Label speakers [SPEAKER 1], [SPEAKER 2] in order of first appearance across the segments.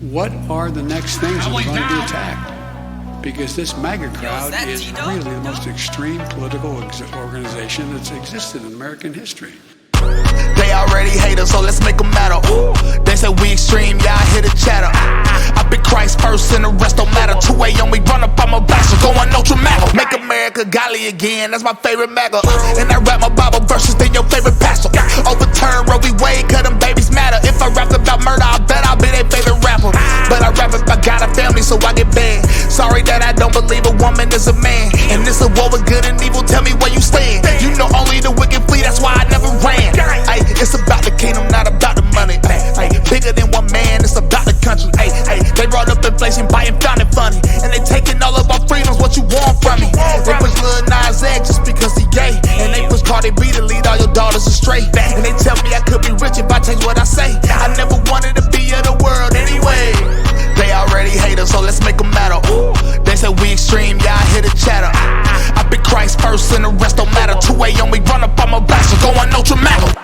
[SPEAKER 1] What are the next things that are going to be attacked? Because this MAGA crowd is really the most extreme political organization that's existed in American history.
[SPEAKER 2] They already hate us, so let's make them matter. Ooh, they say we extreme, yeah, I hear the chatter. I be Christ first and the rest don't matter. 2 a.m. we run up on my back, so going no dramatic. Make America godly again, that's my favorite MAGA. And I rap my Bible verses, then your favorite pastor. Overturn R.U.A.A.E.C.1, cause them babies matter. If I rapped about murder, I bet I'll be their favorite rapper. But I rap about God and family, so I get banned. Sorry that I don't believe a woman is a man. And this a war with good and evil, tell me where you stand. You know only the wicked flee, that's why I never ran. Ay, it's about the kingdom, not about the money. Ay, bigger than one man, it's about the country. Ay, they brought up inflation, biting, found it funny. And they taking all of our freedoms, what you want from me? They push Lil Nas X just because he gay. And they push Cardi B to lead all your daughters astray. And they tell me I could be rich if I change what I say. I never wanted to be of the world anyway. They already hate us, so let's make them matter. Ooh, they say we extreme, yeah, I hear the chatter. I be Christ first and the rest don't matter. 2 a.m. we run up on my back, so going no dramatic.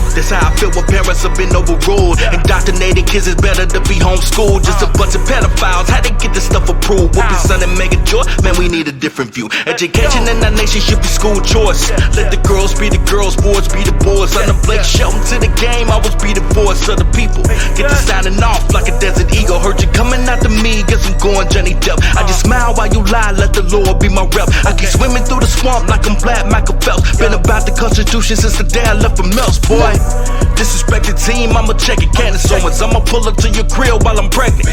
[SPEAKER 3] That's how I feel when parents have been overruled. Indoctrinated kids is better to be homeschooled. Just a bunch of pedophiles, how they get this stuff approved? Whooping son and make a joy, man, we need a different view. Education in our nation should be school choice. Let the girls be the girls, boys be the boys. On the Blake Shelton to the game, I was be the voice of the people. Get to signing off like a desert eagle. Heard you coming after me, guess I'm going Johnny Depp. I just smile while you lie, let the Lord be my rep. I keep swimming through the swamp like I'm Black Michael Phelps. Been about the Constitution since the day I left from Mel's, boy. Disrespect the team, I'ma check it. Candace Owens, I'ma pull up to your crib while I'm pregnant.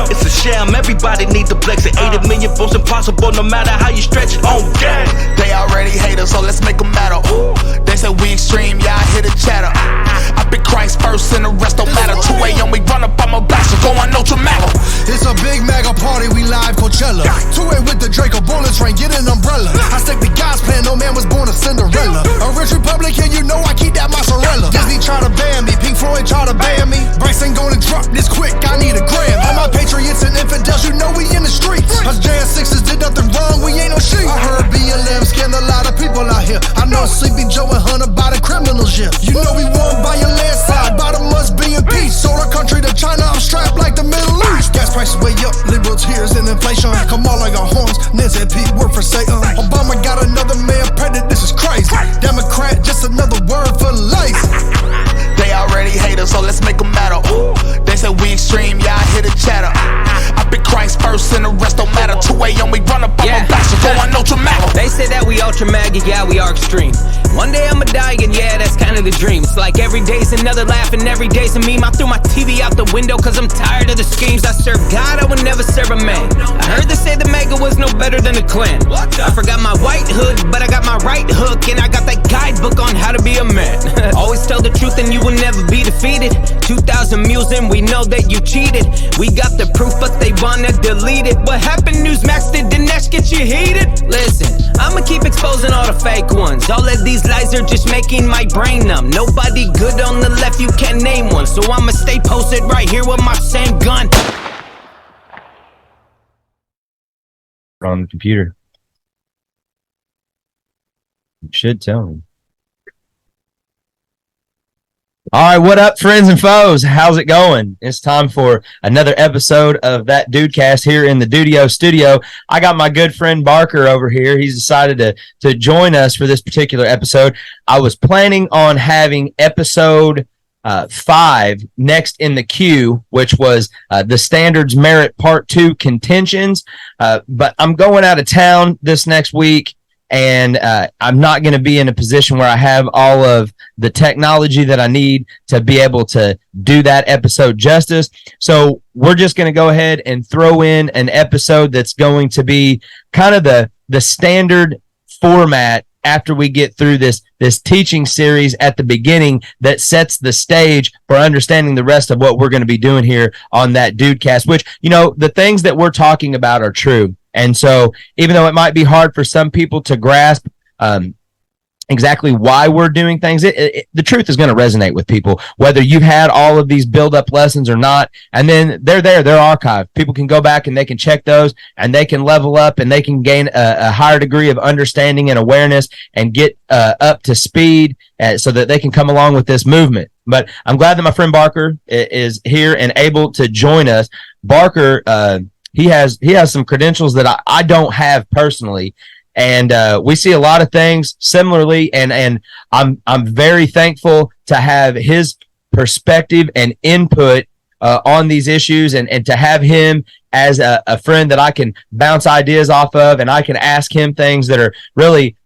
[SPEAKER 3] It's a sham, everybody need the flex. It 80 million votes impossible, no matter how you stretch it. Oh, gang.
[SPEAKER 2] They already hate us, so let's make them matter. Ooh, they say we extreme, yeah, I hear the chatter. I be Christ first and the rest don't matter. 2 a.m. we run up on my back, so going no dramatic.
[SPEAKER 4] It's a big MAGA party, we live Coachella. 2-8 with the Draco bullets rain, get an umbrella. I stick the God's plan, no man was born a Cinderella. A rich Republican, you know I keep that mozzarella. Disney try to ban me, Pink Floyd try to ban me. Bryson gonna drop this quick, I need a gram. All my patriots and infidels, you know we in the streets. Us JS6s did nothing wrong, we ain't no sheep. I heard BLM scanned a lot of people out here. I know Sleepy Joe and Hunter by the criminals, yeah. You know we won by your landslide, bottom must be in peace. Sold our country to China, I'm strapped like the Middle East. Gas prices way up, liberal tears and inflation. Come on like our horns, Nancy and Pete work for Satan. Obama got another man pregnant, this is crazy. Democrat, just another word for life.
[SPEAKER 2] They already hate us, so let's make them matter. Ooh, they say we extreme, yeah, I hear the chatter. I be Christ first and the rest don't matter. 2 a.m. we run up on my back, so going no dramatic.
[SPEAKER 5] They say that we ultra MAGA, yeah, we are extreme. One day I'ma die and yeah, that's kind of the dream. It's like every day's another laugh and every day's a meme. I threw my TV out the window cause I'm tired of the schemes. I serve God, I would never serve a man. I heard they say the MAGA was no better than a Klan. I forgot my white hood, but I got my right hook. And I got that guidebook on how to be a man. Always tell the truth and you will never be defeated. 2,000 mules and we know that you cheated. We got the proof but they wanna delete it. What happened, Newsmax? Did Dinesh get you heated? Listen, I'ma keep exposing all the fake ones. All of these lies are just making my brain numb. Nobody good on the left, you can't name one. So I'ma stay posted right here with my same gun.
[SPEAKER 6] On the computer. You should tell me. All right, what up, friends and foes? How's it going? It's time for another episode of That Dudecast here in the Dudio studio. I got my good friend Barker over here. He's decided to join us for this particular episode. I was planning on having episode 5 next in the queue, which was the Standards Merit Part 2 contentions, but I'm going out of town this next week. And I'm not going to be in a position where I have all of the technology that I need to be able to do that episode justice. So we're just going to go ahead and throw in an episode that's going to be kind of the standard format after we get through this teaching series at the beginning that sets the stage for understanding the rest of what we're going to be doing here on That Dudecast, which, you know, the things that we're talking about are true. And so even though it might be hard for some people to grasp exactly why we're doing things, the truth is going to resonate with people, whether you've had all of these build-up lessons or not. And then they're archived. People can go back and they can check those, and they can level up, and they can gain a higher degree of understanding and awareness and get up to speed so that they can come along with this movement. But I'm glad that my friend Barker is here and able to join us. Barker, he has some credentials that I don't have personally. And we see a lot of things similarly, and I'm very thankful to have his perspective and input on these issues, and to have him as a friend that I can bounce ideas off of, and I can ask him things that are really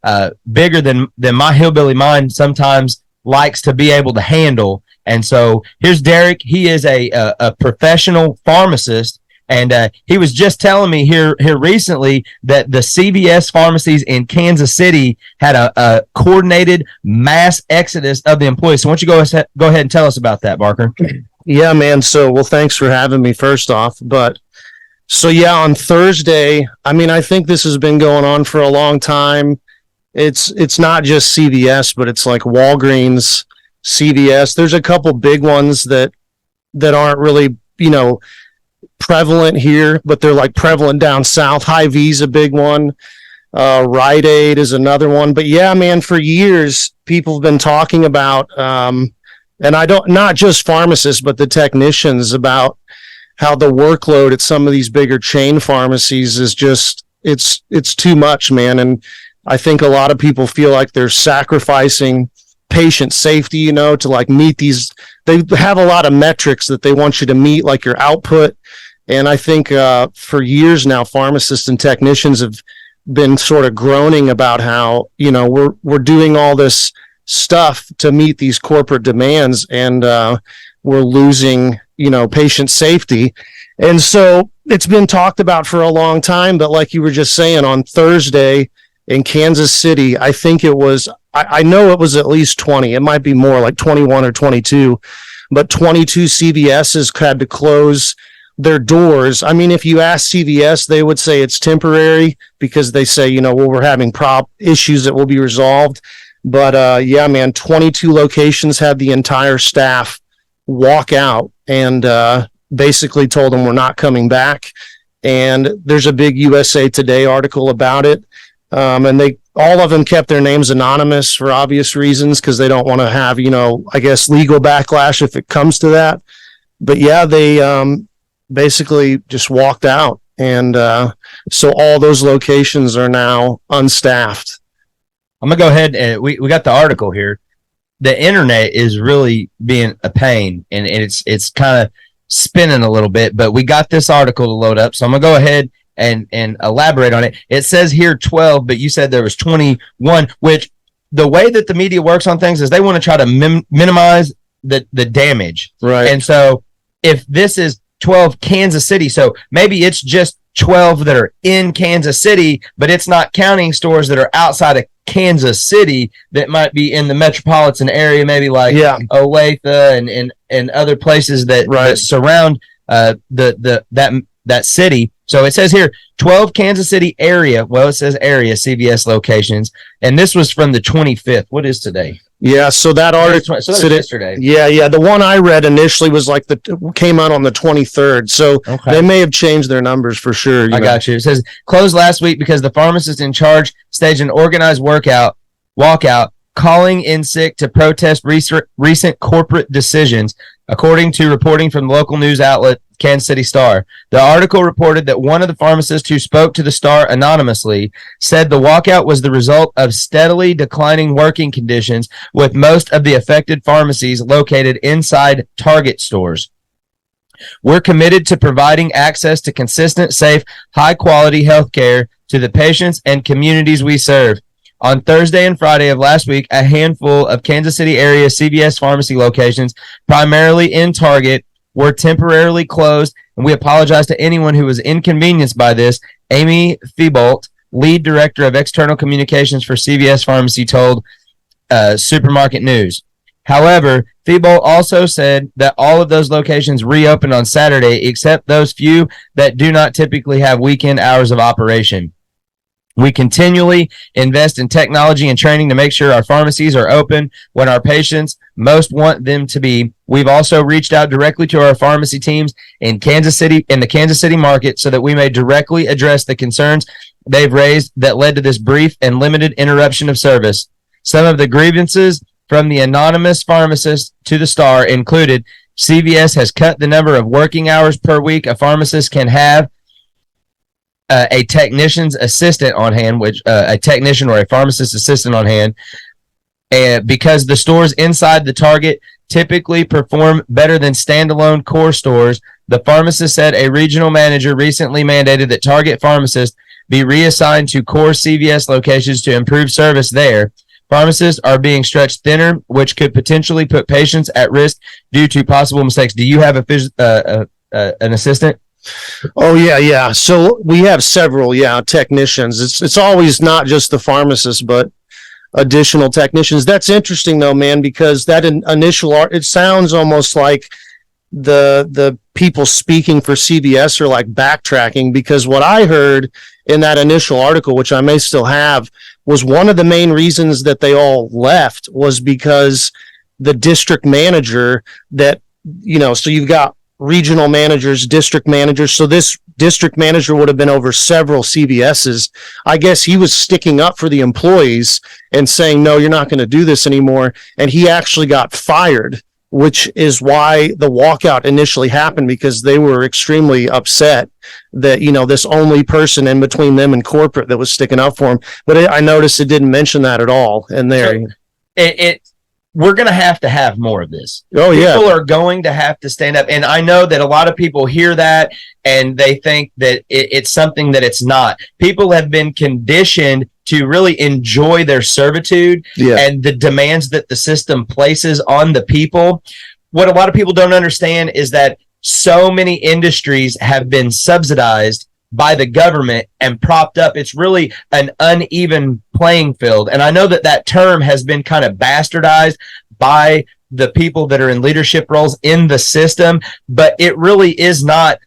[SPEAKER 6] bigger than my hillbilly mind sometimes likes to be able to handle. And so here's Derek. He is a professional pharmacist. And he was just telling me here recently that the CVS pharmacies in Kansas City had a coordinated mass exodus of the employees. So why don't you go ahead and tell us about that, Barker?
[SPEAKER 7] Yeah, man. So, well, thanks for having me first off. But so, yeah, on Thursday, I mean, I think this has been going on for a long time. It's not just CVS, but it's like Walgreens, CVS. There's a couple big ones that aren't really, prevalent here, but they're like prevalent down south. Hy-Vee's a big one. R.U.A.A.E.C.1 is another one. But yeah, man, for years people have been talking about, and not just pharmacists, but the technicians, about how the workload at some of these bigger chain pharmacies is just, it's too much, man. And I think a lot of people feel like they're sacrificing patient safety, to like meet these. They have a lot of metrics that they want you to meet, like your output. And I think for years now, pharmacists and technicians have been sort of groaning about how, we're doing all this stuff to meet these corporate demands, and we're losing, patient safety. And so it's been talked about for a long time. But like you were just saying, on Thursday in Kansas City, I think it was, I know it was at least 20. It might be more, like 21 or 22. But 22 CVSs had to close their doors. I mean, if you ask CVS, they would say it's temporary, because they say, we're having issues that will be resolved. But yeah, man, 22 locations had the entire staff walk out and basically told them we're not coming back. And there's a big USA Today article about it. And all of them kept their names anonymous for obvious reasons, because they don't want to have, I guess, legal backlash if it comes to that. But yeah, they basically just walked out. And so all those locations are now unstaffed.
[SPEAKER 6] I'm going to go ahead and we got the article here. The internet is really being a pain, and it's kind of spinning a little bit, but we got this article to load up. So I'm going to go ahead and elaborate on it. It says here 12, but you said there was 21, which the way that the media works on things is they want to try to minimize the damage.
[SPEAKER 7] Right.
[SPEAKER 6] And so if this is 12 Kansas City, so maybe it's just 12 that are in Kansas City, but it's not counting stores that are outside of Kansas City that might be in the metropolitan area, maybe like Olathe and other places that surround that city. So it says here 12 Kansas City area. Well, it says area CVS locations, and this was from the 25th. What is today?
[SPEAKER 7] Yeah, so that article.
[SPEAKER 6] So that was yesterday.
[SPEAKER 7] Yeah. The one I read initially was like came out on the 23rd. So they may have changed their numbers for sure.
[SPEAKER 6] I got you. It says closed last week because the pharmacist in charge staged an organized walkout, calling in sick to protest recent corporate decisions, according to reporting from the local news outlet Kansas City Star. The article reported that one of the pharmacists who spoke to the Star anonymously said the walkout was the result of steadily declining working conditions with most of the affected pharmacies located inside Target stores. We're committed to providing access to consistent, safe, high-quality health care to the patients and communities we serve. On Thursday and Friday of last week, a handful of Kansas City area CVS pharmacy locations, primarily in Target, were temporarily closed, and we apologize to anyone who was inconvenienced by this. Amy Thibault, lead director of external communications for CVS Pharmacy, told Supermarket News. However, Thibault also said that all of those locations reopened on Saturday, except those few that do not typically have weekend hours of operation. We continually invest in technology and training to make sure our pharmacies are open when our patients most want them to be. We've also reached out directly to our pharmacy teams in the Kansas City market, so that we may directly address the concerns they've raised that led to this brief and limited interruption of service. Some of the grievances from the anonymous pharmacist to the Star included: CVS has cut the number of working hours per week a pharmacist can have a technician's assistant on hand, which a technician or a pharmacist assistant on hand, because the stores inside the Target typically perform better than standalone core stores. The pharmacist said a regional manager recently mandated that Target pharmacists be reassigned to core CVS locations to improve service there. Pharmacists are being stretched thinner, which could potentially put patients at risk due to possible mistakes. Do you have an assistant?
[SPEAKER 7] Oh yeah. So we have several technicians. It's always not just the pharmacist, but additional technicians. That's interesting though, man, because that initial art, it sounds almost like the people speaking for CVS are like backtracking, because what I heard in that initial article, which I may still have, was one of the main reasons that they all left was because the district manager that, so you've got regional managers, district managers. So this district manager would have been over several CVSs. I guess he was sticking up for the employees and saying, no, you're not going to do this anymore. And he actually got fired, which is why the walkout initially happened, because they were extremely upset that, this only person in between them and corporate that was sticking up for him. But I noticed it didn't mention that at all in there.
[SPEAKER 6] We're going to have more of this.
[SPEAKER 7] Oh, yeah.
[SPEAKER 6] People are going to have to stand up. And I know that a lot of people hear that and they think that it's something that it's not. People have been conditioned to really enjoy their servitude and the demands that the system places on the people. What a lot of people don't understand is that so many industries have been subsidized by the government and propped up. It's really an uneven playing field. And I know that term has been kind of bastardized by the people that are in leadership roles in the system, but it really is not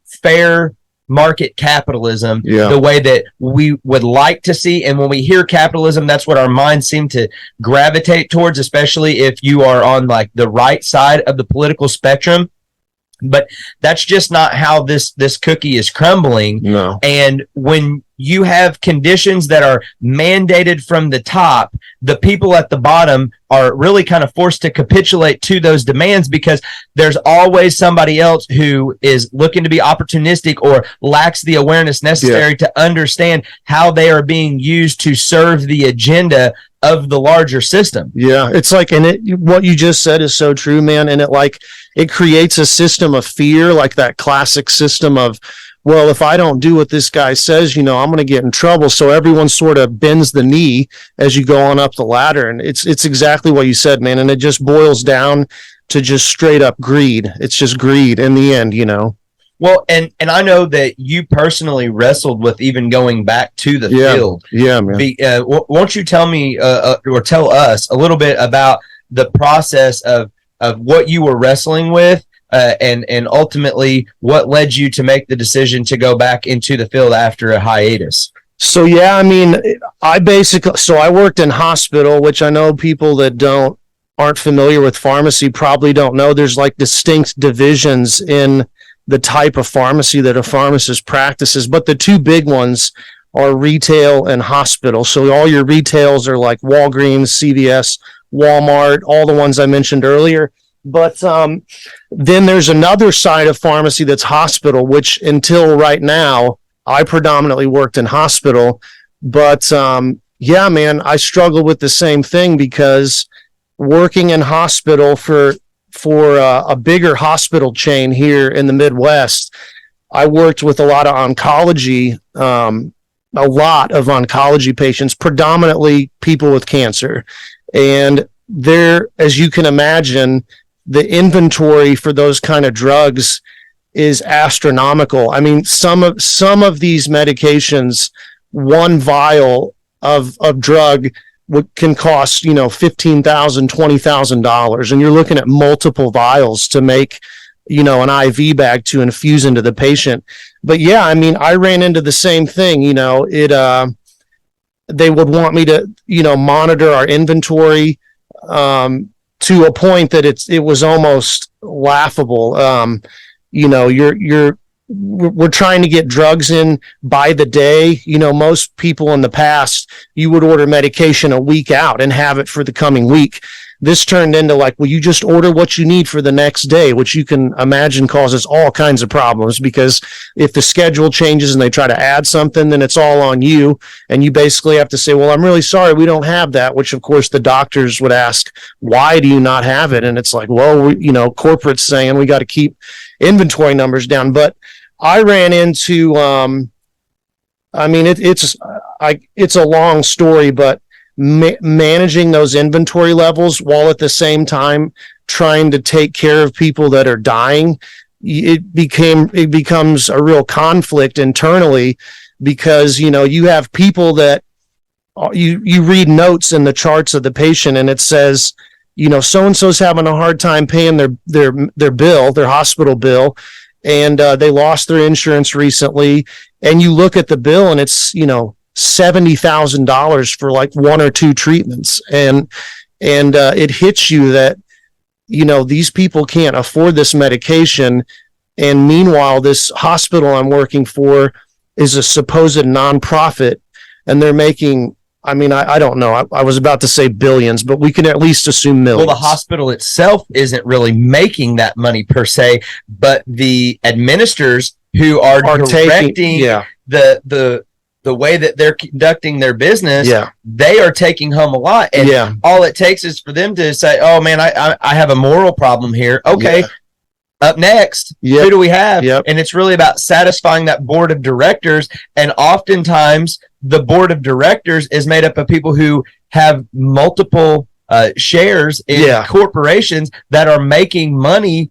[SPEAKER 6] fair market capitalism the way that we would like to see. And when we hear capitalism, that's what our minds seem to gravitate towards, especially if you are on like the right side of the political spectrum. But that's just not how this cookie is crumbling.
[SPEAKER 7] No.
[SPEAKER 6] And when you have conditions that are mandated from the top, the people at the bottom are really kind of forced to capitulate to those demands, because there's always somebody else who is looking to be opportunistic or lacks the awareness necessary to understand how they are being used to serve the agenda of the larger system. Yeah,
[SPEAKER 7] it's like, and what you just said is so true, man. And it creates a system of fear, like that classic system of, well, if I don't do what this guy says, I'm going to get in trouble. So everyone sort of bends the knee as you go on up the ladder. And it's exactly what you said, man. And it just boils down to just straight up greed. It's just greed in the end,
[SPEAKER 6] Well, and I know that you personally wrestled with even going back to the field.
[SPEAKER 7] Yeah, man.
[SPEAKER 6] Won't you tell me or tell us a little bit about the process of what you were wrestling with and ultimately what led you to make the decision to go back into the field after a hiatus?
[SPEAKER 7] So, I worked in hospital, which I know people that aren't familiar with pharmacy probably don't know. There's like distinct divisions in the type of pharmacy that a pharmacist practices, but the two big ones are retail and hospital. So all your retails are like Walgreens, CVS, Walmart, all the ones I mentioned earlier. But then there's another side of pharmacy that's hospital, which until right now, I predominantly worked in hospital. But man, I struggle with the same thing, because working in hospital for a bigger hospital chain here in the Midwest, I worked with a lot of oncology patients, predominantly people with cancer. And there, as you can imagine, the inventory for those kind of drugs is astronomical. I mean, some of these medications, one vial of drug can cost, $15,000, $20,000, and you're looking at multiple vials to make, an IV bag to infuse into the patient. But I ran into the same thing. they would want me to, monitor our inventory, to a point that it was almost laughable. We're trying to get drugs in by the day. Most people in the past, you would order medication a week out and have it for the coming week. This turned into like, well, you just order what you need for the next day, which you can imagine causes all kinds of problems, because if the schedule changes and they try to add something, then it's all on you. And you basically have to say, well, I'm really sorry, we don't have that, which of course the doctors would ask, why do you not have it? And it's like, well, corporate's saying we got to keep inventory numbers down. But I ran into, it's a long story, but managing those inventory levels while at the same time trying to take care of people that are dying, it becomes a real conflict internally, because you have people that you read notes in the charts of the patient and it says, so and so's having a hard time paying their bill, their hospital bill, and they lost their insurance recently, and you look at the bill and it's $70,000 for like 1 or 2 treatments. And it hits you that, these people can't afford this medication. And meanwhile, this hospital I'm working for is a supposed nonprofit, and they're making, I don't know. I was about to say billions, but we can at least assume millions.
[SPEAKER 6] Well, the hospital itself isn't really making that money per se, but the administrators who are directing the way that they're conducting their business, they are taking home a lot. And all it takes is for them to say, oh, man, I have a moral problem here. Okay, up next, who do we have? And it's really about satisfying that board of directors. And oftentimes, the board of directors is made up of people who have multiple shares in corporations that are making money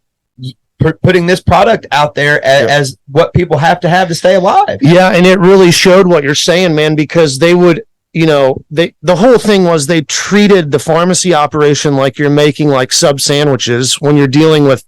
[SPEAKER 6] putting this product out there as what people have to stay alive.
[SPEAKER 7] Yeah, and it really showed what you're saying, man, because they would, the whole thing was they treated the pharmacy operation like you're making like sub sandwiches when you're dealing with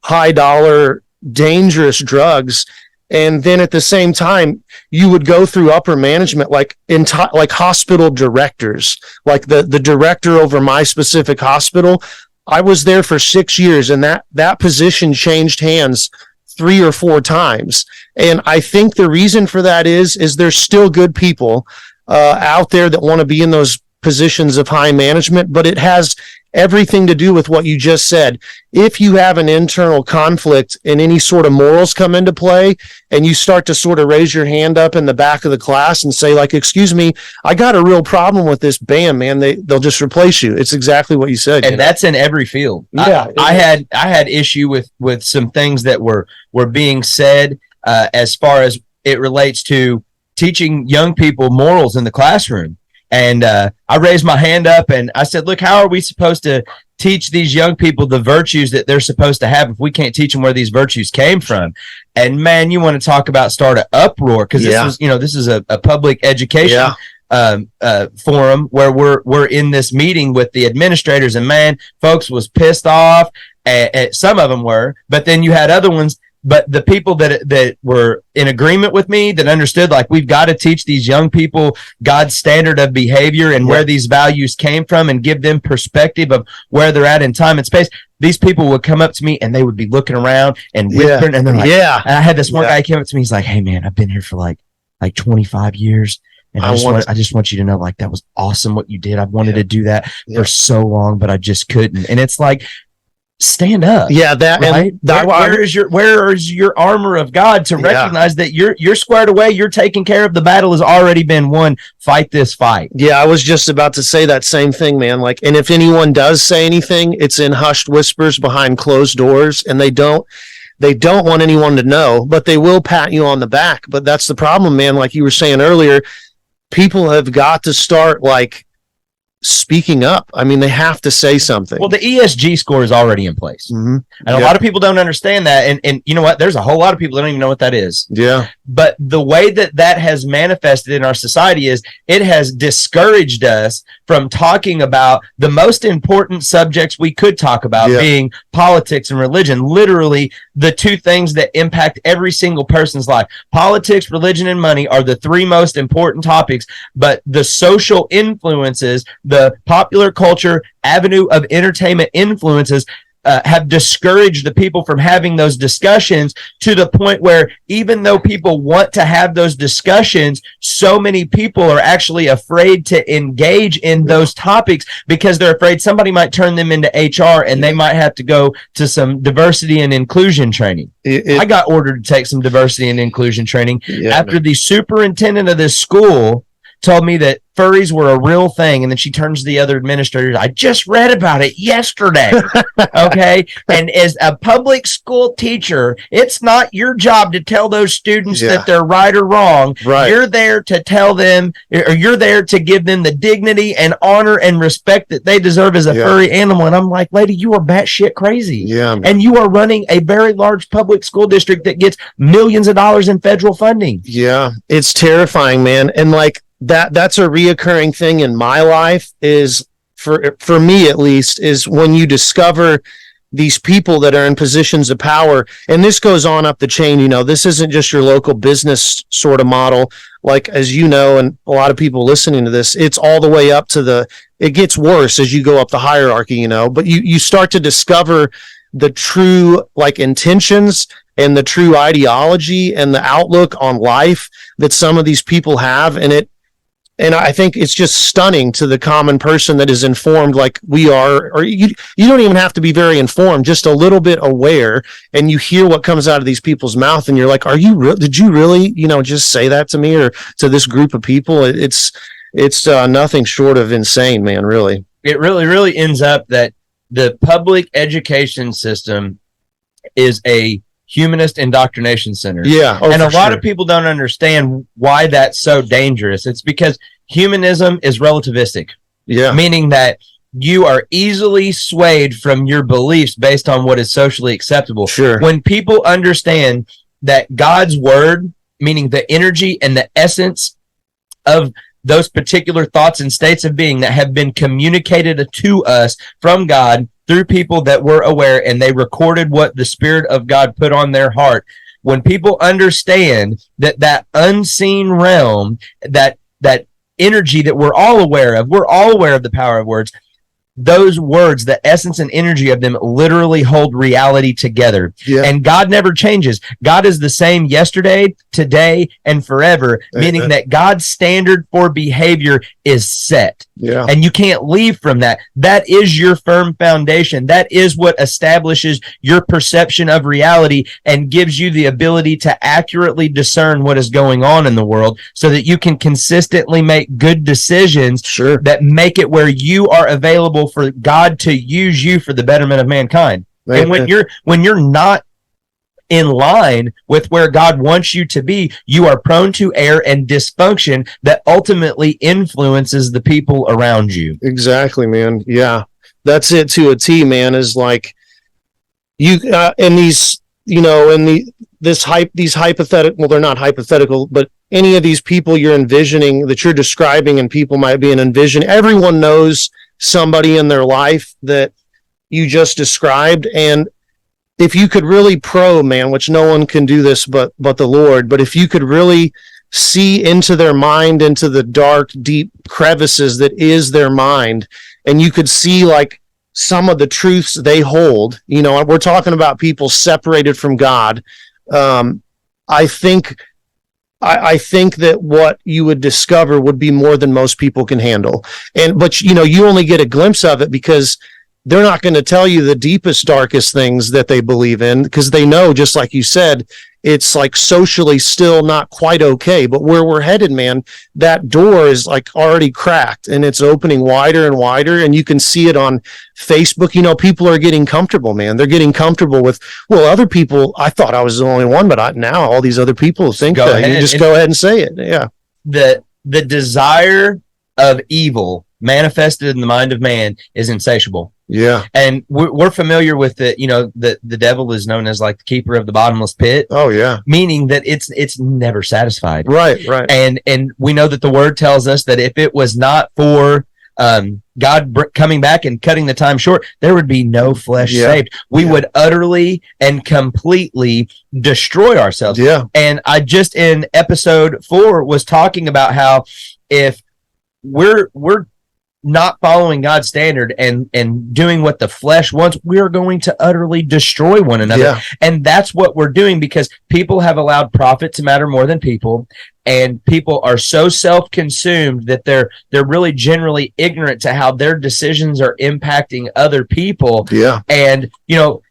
[SPEAKER 7] high dollar, dangerous drugs. And then at the same time, you would go through upper management, like hospital directors, like the director over my specific hospital. I was there for 6 years, and that position changed hands 3 or 4 times. And I think the reason for that is there's still good people out there that want to be in those positions of high management, but it has everything to do with what you just said. If you have an internal conflict and any sort of morals come into play, and you start to sort of raise your hand up in the back of the class and say, like, excuse me, I got a real problem with this, bam, man, they'll just replace you. It's exactly what you said.
[SPEAKER 6] And that's in every field.
[SPEAKER 7] Yeah.
[SPEAKER 6] I had issue with some things that were being said as far as it relates to teaching young people morals in the classroom. And I raised my hand up and I said, look, how are we supposed to teach these young people the virtues that they're supposed to have if we can't teach them where these virtues came from? And man, you want to talk about start an uproar, because this is a public education forum where we're in this meeting with the administrators, and man, folks was pissed off. And some of them were, but then you had other ones. But the people that were in agreement with me, that understood, like, we've got to teach these young people God's standard of behavior and where these values came from, and give them perspective of where they're at in time and space. These people would come up to me and they would be looking around and whispering, and they're like, And I had this one guy came up to me. He's like, hey man, I've been here for like 25 years. And I just want you to know, like, that was awesome what you did. I've wanted to do that for so long, but I just couldn't. And it's like, stand up.
[SPEAKER 7] Yeah, that
[SPEAKER 6] right.
[SPEAKER 7] And
[SPEAKER 6] where is your armor of God to recognize that you're squared away, you're taken care of, the battle has already been won. Fight this fight.
[SPEAKER 7] Yeah, I was just about to say that same thing, man. Like, and if anyone does say anything, it's in hushed whispers behind closed doors, and they don't want anyone to know, but they will pat you on the back. But that's the problem, man. Like you were saying earlier, people have got to start like speaking up. I mean, they have to say something.
[SPEAKER 6] Well, the ESG score is already in place.
[SPEAKER 7] Mm-hmm.
[SPEAKER 6] And a lot of people don't understand that. And you know what? There's a whole lot of people that don't even know what that is.
[SPEAKER 7] Yeah.
[SPEAKER 6] But the way that has manifested in our society is it has discouraged us from talking about the most important subjects we could talk about, being politics and religion. Literally, the two things that impact every single person's life. Politics, religion, and money are the three most important topics, but the social influences, the popular culture avenue of entertainment influences have discouraged the people from having those discussions, to the point where even though people want to have those discussions, so many people are actually afraid to engage in those topics because they're afraid somebody might turn them into HR and they might have to go to some diversity and inclusion training. I got ordered to take some diversity and inclusion training after the superintendent of this school told me that furries were a real thing. And then she turns to the other administrators. I just read about it yesterday. Okay. And as a public school teacher, it's not your job to tell those students that they're right or wrong.
[SPEAKER 7] Right.
[SPEAKER 6] You're there to tell them, or you're there to give them the dignity and honor and respect that they deserve as a furry animal. And I'm like, lady, you are batshit crazy.
[SPEAKER 7] Yeah.
[SPEAKER 6] And you are running a very large public school district that gets millions of dollars in federal funding.
[SPEAKER 7] Yeah. It's terrifying, man. And like, that's a reoccurring thing in my life, is for me at least, is when you discover these people that are in positions of power, and this goes on up the chain. You know, this isn't just your local business sort of model, like, as you know, and a lot of people listening to this, it's all the way up to it gets worse as you go up the hierarchy, you know, but you start to discover the true like intentions and the true ideology and the outlook on life that some of these people have. And I think it's just stunning to the common person that is informed like we are, or you don't even have to be very informed, just a little bit aware, and you hear what comes out of these people's mouth and you're like, did you really, just say that to me or to this group of people? It's nothing short of insane, man, really.
[SPEAKER 6] It really ends up that the public education system is a humanist indoctrination center.
[SPEAKER 7] Yeah.
[SPEAKER 6] And a lot of people don't understand why that's so dangerous. It's because humanism is relativistic.
[SPEAKER 7] Yeah.
[SPEAKER 6] Meaning that you are easily swayed from your beliefs based on what is socially acceptable.
[SPEAKER 7] Sure.
[SPEAKER 6] When people understand that God's word, meaning the energy and the essence of those particular thoughts and states of being that have been communicated to us from God through people that were aware, and they recorded what the Spirit of God put on their heart. When people understand that unseen realm, that energy that we're all aware of the power of words. Those words, the essence and energy of them, literally hold reality together. Yeah. And God never changes. God is the same yesterday, today, and forever, meaning that God's standard for behavior is set.
[SPEAKER 7] Yeah.
[SPEAKER 6] And you can't leave from that. That is your firm foundation. That is what establishes your perception of reality and gives you the ability to accurately discern what is going on in the world so that you can consistently make good decisions that make it where you are available for God to use you for the betterment of mankind. Right. And when you're not in line with where God wants you to be, you are prone to error and dysfunction that ultimately influences the people around you.
[SPEAKER 7] Exactly, man. Yeah, that's it to a T, man. Is like you and these, these hypothetical. Well, they're not hypothetical, but any of these people you're envisioning, that you're describing, and people might be envisioning. Everyone knows somebody in their life that you just described, and if you could really man, which no one can do this but the Lord, but if you could really see into their mind, into the dark, deep crevices that is their mind, and you could see like some of the truths they hold, we're talking about people separated from God. I think that what you would discover would be more than most people can handle. But you only get a glimpse of it because they're not going to tell you the deepest, darkest things that they believe in, because they know, just like you said, it's like socially still not quite okay. But where we're headed, man, that door is like already cracked and it's opening wider and wider. And you can see it on Facebook. People are getting comfortable, man. They're getting comfortable with, other people, I thought I was the only one, but now all these other people think that. You just go ahead and say it. Yeah.
[SPEAKER 6] The desire of evil manifested in the mind of man is insatiable.
[SPEAKER 7] Yeah.
[SPEAKER 6] And we're familiar with it. You know, the devil is known as like the keeper of the bottomless pit.
[SPEAKER 7] Oh yeah.
[SPEAKER 6] Meaning that it's never satisfied.
[SPEAKER 7] Right.
[SPEAKER 6] And we know that the word tells us that if it was not for God coming back and cutting the time short, there would be no flesh saved. We would utterly and completely destroy ourselves.
[SPEAKER 7] Yeah.
[SPEAKER 6] And I just in episode 4 was talking about how if we're not following God's standard and doing what the flesh wants, we're going to utterly destroy one another.
[SPEAKER 7] Yeah.
[SPEAKER 6] And that's what we're doing because people have allowed profit to matter more than people. And people are so self-consumed that they're really generally ignorant to how their decisions are impacting other people.
[SPEAKER 7] Yeah.
[SPEAKER 6] And, you know,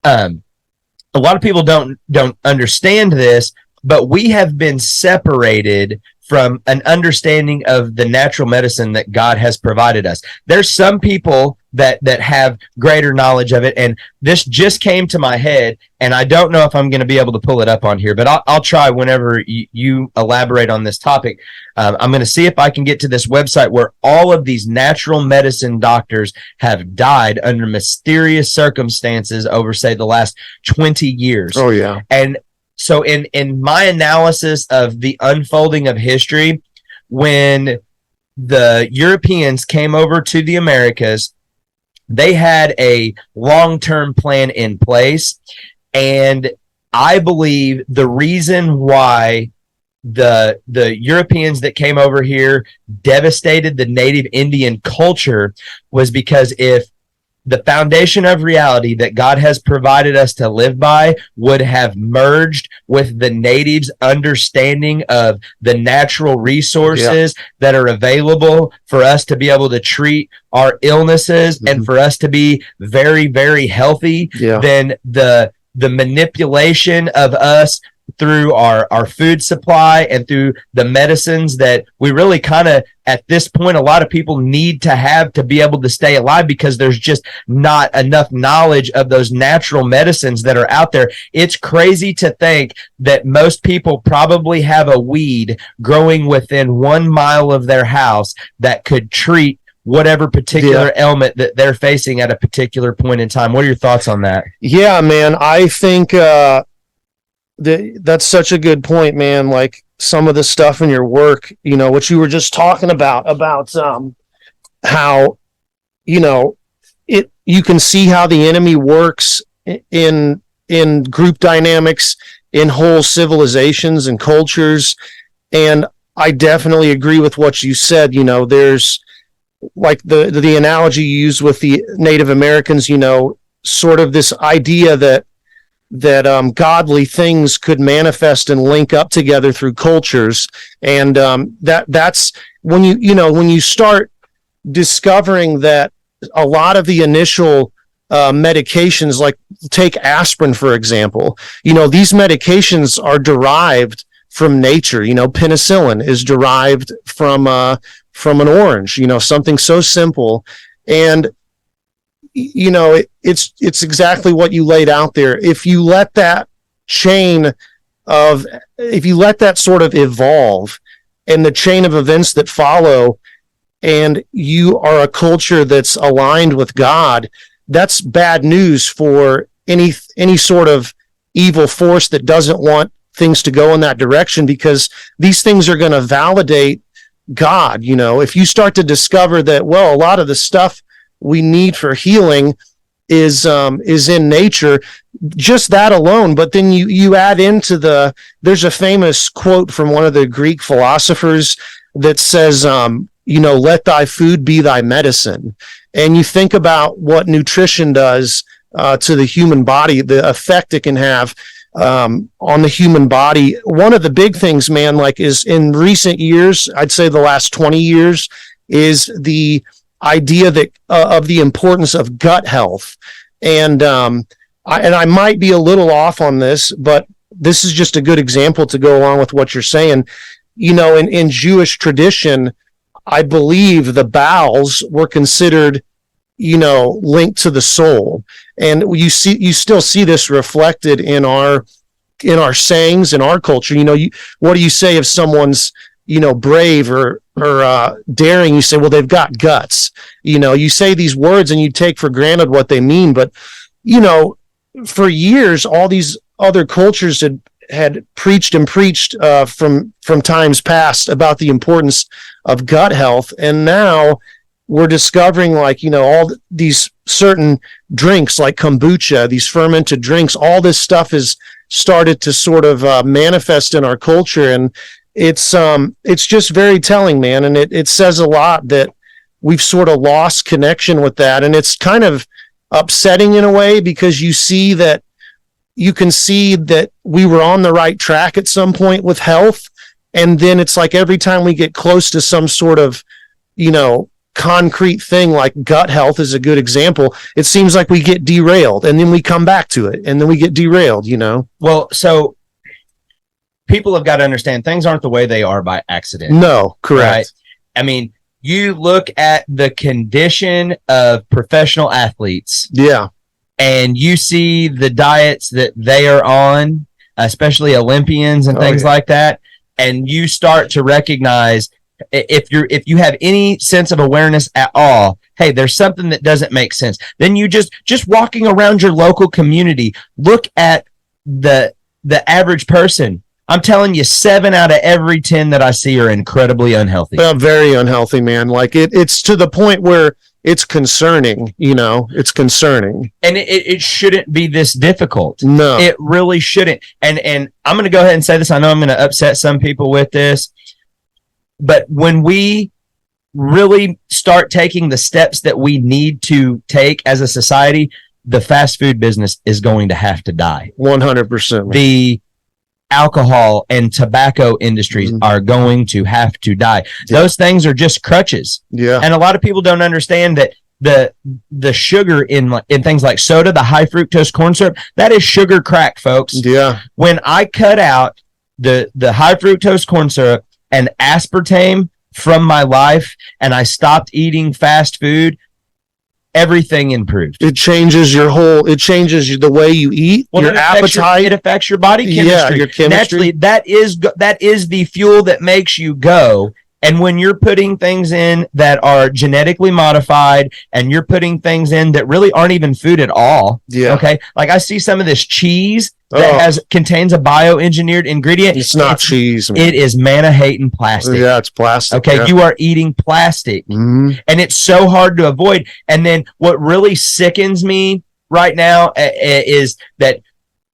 [SPEAKER 6] a lot of people don't understand this, but we have been separated from an understanding of the natural medicine that God has provided us. There's some people that have greater knowledge of it, and this just came to my head, and I don't know if I'm going to be able to pull it up on here, but I'll try whenever you elaborate on this topic. I'm going to see if I can get to this website where all of these natural medicine doctors have died under mysterious circumstances over, say, the last 20 years.
[SPEAKER 7] Oh, yeah.
[SPEAKER 6] And so in my analysis of the unfolding of history, when the Europeans came over to the Americas, they had a long-term plan in place. And I believe the reason why the Europeans that came over here devastated the native Indian culture was because if the foundation of reality that God has provided us to live by would have merged with the natives' understanding of the natural resources that are available for us to be able to treat our illnesses and for us to be very, very healthy, then the manipulation of us through our food supply and through the medicines that we really kind of, at this point, a lot of people need to have to be able to stay alive because there's just not enough knowledge of those natural medicines that are out there. It's crazy to think that most people probably have a weed growing within 1 mile of their house that could treat whatever particular ailment that they're facing at a particular point in time. What are your thoughts on that?
[SPEAKER 7] Yeah, man, I think that's such a good point, man. Like some of the stuff in your work, you know, what you were just talking about how, you know, you can see how the enemy works in group dynamics, in whole civilizations and cultures. And I definitely agree with what you said. You know, there's like the analogy you used with the Native Americans, you know, sort of this idea that godly things could manifest and link up together through cultures. And that's when you start discovering that a lot of the initial medications, like take aspirin, for example, you know, these medications are derived from nature. You know, penicillin is derived from an orange, you know, something so simple. And you know, it's exactly what you laid out there. If you let that sort of evolve and the chain of events that follow, and you are a culture that's aligned with God, that's bad news for any sort of evil force that doesn't want things to go in that direction, because these things are going to validate God. You know, if you start to discover that, well, a lot of the stuff we need for healing is in nature, just that alone. But then you add into there's a famous quote from one of the Greek philosophers that says, you know, let thy food be thy medicine. And you think about what nutrition does to the human body, the effect it can have on the human body. One of the big things, man, like is in recent years, I'd say the last 20 years, is the idea that of the importance of gut health. And I might be a little off on this, but this is just a good example to go along with what you're saying. You know, in Jewish tradition, I believe the bowels were considered, you know, linked to the soul. And you still see this reflected in our sayings, in our culture. You know, what do you say if someone's, you know, brave or daring, you say, well, they've got guts. You say these words and you take for granted what they mean. But, for years, all these other cultures had preached from times past about the importance of gut health. And now we're discovering, like, all these certain drinks like kombucha, these fermented drinks, all this stuff is started to sort of manifest in our culture. And it's just very telling, man. And it says a lot that we've sort of lost connection with that. And it's kind of upsetting in a way, because you can see that we were on the right track at some point with health. And then it's like every time we get close to some sort of, concrete thing, like gut health is a good example, it seems like we get derailed, and then we come back to it, and then we get derailed,
[SPEAKER 6] Well, so people have got to understand things aren't the way they are by accident.
[SPEAKER 7] No, correct.
[SPEAKER 6] Right? I mean, you look at the condition of professional athletes.
[SPEAKER 7] Yeah.
[SPEAKER 6] And you see the diets that they are on, especially Olympians and things like that. And you start to recognize, if you have any sense of awareness at all, hey, there's something that doesn't make sense. Then you just walking around your local community, look at the average person. I'm telling you, 7 out of every 10 that I see are incredibly unhealthy.
[SPEAKER 7] Very unhealthy, man. Like it's to the point where it's concerning, it's concerning.
[SPEAKER 6] And it shouldn't be this difficult.
[SPEAKER 7] No,
[SPEAKER 6] it really shouldn't. And I'm going to go ahead and say this. I know I'm going to upset some people with this, but when we really start taking the steps that we need to take as a society, the fast food business is going to have to die.
[SPEAKER 7] 100%.
[SPEAKER 6] The alcohol and tobacco industries are going to have to die. Yeah. Those things are just crutches.
[SPEAKER 7] Yeah.
[SPEAKER 6] And a lot of people don't understand that the sugar in things like soda, the high fructose corn syrup, that is sugar crack, folks.
[SPEAKER 7] Yeah.
[SPEAKER 6] When I cut out the high fructose corn syrup and aspartame from my life, and I stopped eating fast food, everything improved.
[SPEAKER 7] It changes the way you eat, your appetite.
[SPEAKER 6] It affects your body chemistry.
[SPEAKER 7] Yeah, your chemistry.
[SPEAKER 6] Naturally, that is the fuel that makes you go. And when you're putting things in that are genetically modified, and you're putting things in that really aren't even food at all.
[SPEAKER 7] Yeah.
[SPEAKER 6] Okay. Like I see some of this cheese that contains a bioengineered ingredient.
[SPEAKER 7] It's not cheese.
[SPEAKER 6] It is manna-hating plastic.
[SPEAKER 7] Yeah, it's plastic.
[SPEAKER 6] Okay.
[SPEAKER 7] Yeah.
[SPEAKER 6] You are eating plastic. And it's so hard to avoid. And then what really sickens me right now is that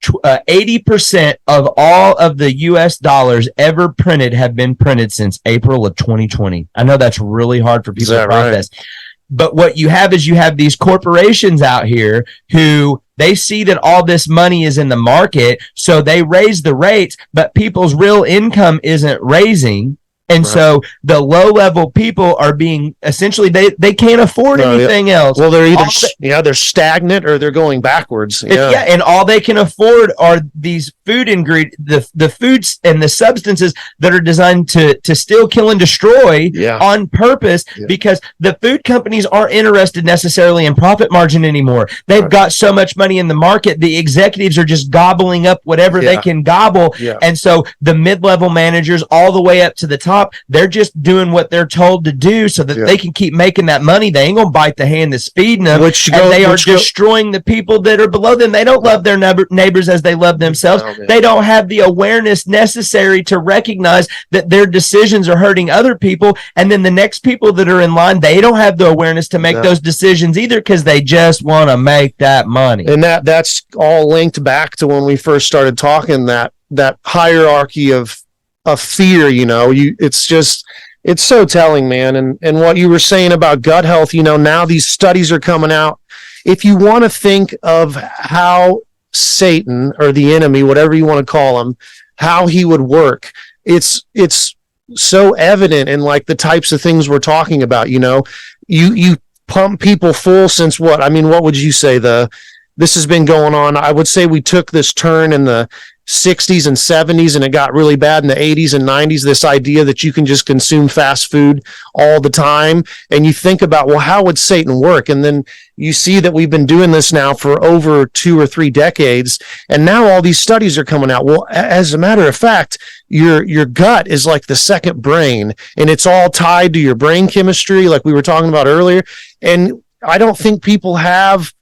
[SPEAKER 6] 80% of all of the U.S. dollars ever printed have been printed since April of 2020. I know that's really hard for people to process. Right? But what you have is these corporations out here who they see that all this money is in the market, so they raise the rates, but people's real income isn't raising. And so the low-level people are being essentially they can't afford anything else.
[SPEAKER 7] Well, they're either they're stagnant or they're going backwards. Yeah,
[SPEAKER 6] and all they can afford are these food ingredients, the foods and the substances that are designed to steal, kill, and destroy on purpose, because the food companies aren't interested necessarily in profit margin anymore. They've got so much money in the market, the executives are just gobbling up whatever they can gobble. And so the mid-level managers all the way up to the top, they're just doing what they're told to do so that they can keep making that money. They ain't gonna bite the hand that's feeding them. They are destroying the people that are below them. They don't love their neighbors as they love themselves. They don't have the awareness necessary to recognize that their decisions are hurting other people, and then the next people that are in line, they don't have the awareness to make those decisions either, because they just want to make that money.
[SPEAKER 7] And that's all linked back to when we first started talking, that hierarchy of fear. It's so telling, man. And what you were saying about gut health, now these studies are coming out. If you want to think of how Satan, or the enemy, whatever you want to call him, how he would work, it's so evident in like the types of things we're talking about. You pump people full since what? I mean, what would you say this has been going on? I would say we took this turn in the 60s and 70s, and it got really bad in the 80s and 90s, this idea that you can just consume fast food all the time. And you think about, well, how would Satan work? And then you see that we've been doing this now for over 2 or 3 decades, and now all these studies are coming out. Well, as a matter of fact, your gut is like the second brain, and it's all tied to your brain chemistry, like we were talking about earlier. And I don't think people have,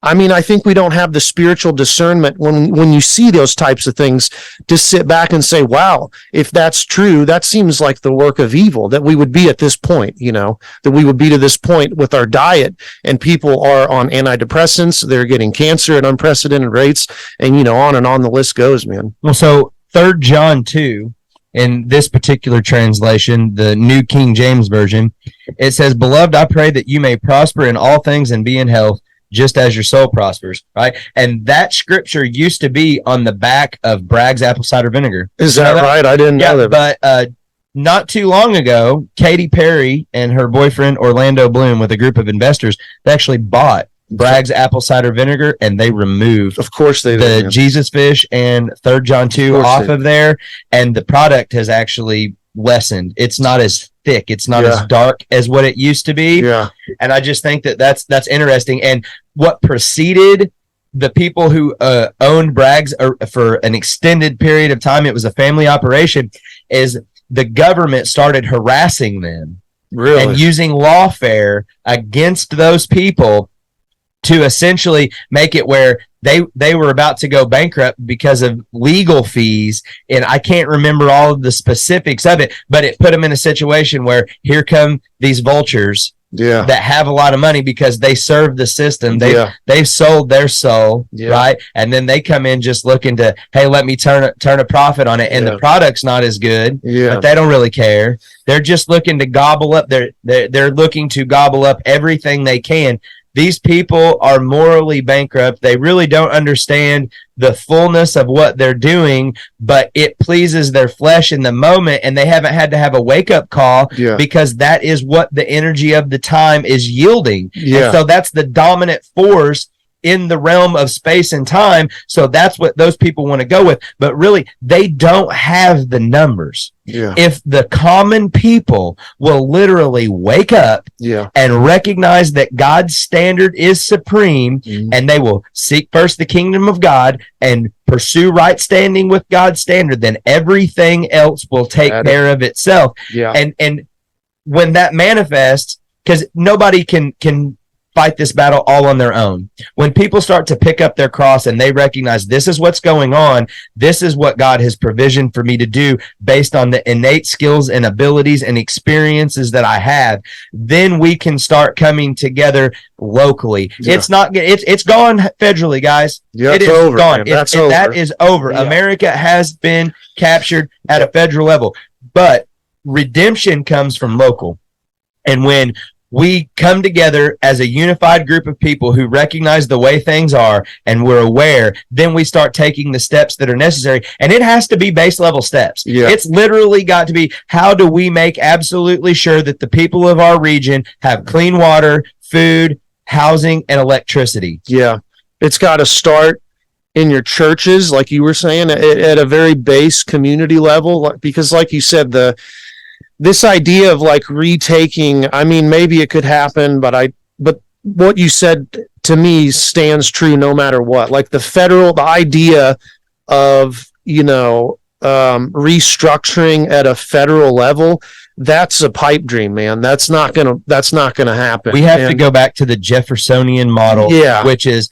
[SPEAKER 7] I think we don't have the spiritual discernment when you see those types of things to sit back and say, wow, if that's true, that seems like the work of evil, that we would be at this point, that we would be to this point with our diet, and people are on antidepressants, they're getting cancer at unprecedented rates, and, on and on the list goes, man.
[SPEAKER 6] Well, so 3 John 2, in this particular translation, the New King James Version, it says, "Beloved, I pray that you may prosper in all things and be in health, just as your soul prospers," right? And that scripture used to be on the back of Bragg's apple cider vinegar.
[SPEAKER 7] Is that right? I didn't know that.
[SPEAKER 6] But not too long ago, Katy Perry and her boyfriend Orlando Bloom, with a group of investors, they actually bought Bragg's apple cider vinegar, and they removed,
[SPEAKER 7] of course,
[SPEAKER 6] the Jesus fish and 3 John 2 off of there, and the product has actually lessened. It's not as thick, it's not as dark as what it used to be. And I just think that that's interesting. And what preceded the people who owned Bragg's for an extended period of time, it was a family operation, is the government started harassing them and using lawfare against those people to essentially make it where they were about to go bankrupt because of legal fees. And I can't remember all of the specifics of it, but it put them in a situation where here come these vultures that have a lot of money because they serve the system. They've sold their soul, right? And then they come in just looking to, hey, let me turn a profit on it. And the product's not as good, but they don't really care. They're just looking to gobble up. They're looking to gobble up everything they can. These people are morally bankrupt. They really don't understand the fullness of what they're doing, but it pleases their flesh in the moment, and they haven't had to have a wake-up call because that is what the energy of the time is yielding. And so that's the dominant force in the realm of space and time. So that's what those people want to go with. But really, they don't have the numbers. If the common people will literally wake up and recognize that God's standard is supreme, and they will seek first the kingdom of God and pursue right standing with God's standard, then everything else will take care of itself. And when that manifests, because nobody can fight this battle all on their own. When people start to pick up their cross and they recognize this is what's going on, this is what God has provisioned for me to do based on the innate skills and abilities and experiences that I have, then we can start coming together locally. It's gone federally, guys. It is
[SPEAKER 7] over,
[SPEAKER 6] gone.
[SPEAKER 7] Over.
[SPEAKER 6] That is over. America has been captured at a federal level, but redemption comes from local. And when we come together as a unified group of people who recognize the way things are and we're aware, then we start taking the steps that are necessary. And it has to be base level steps. It's literally got to be, how do we make absolutely sure that the people of our region have clean water, food, housing, and electricity?
[SPEAKER 7] It's got to start in your churches, like you were saying, at a very base community level, because like you said, this idea of like retaking, maybe it could happen, but what you said to me stands true no matter what. Like the idea of, restructuring at a federal level, that's a pipe dream, man. That's not gonna happen.
[SPEAKER 6] We have to go back to the Jeffersonian model, which is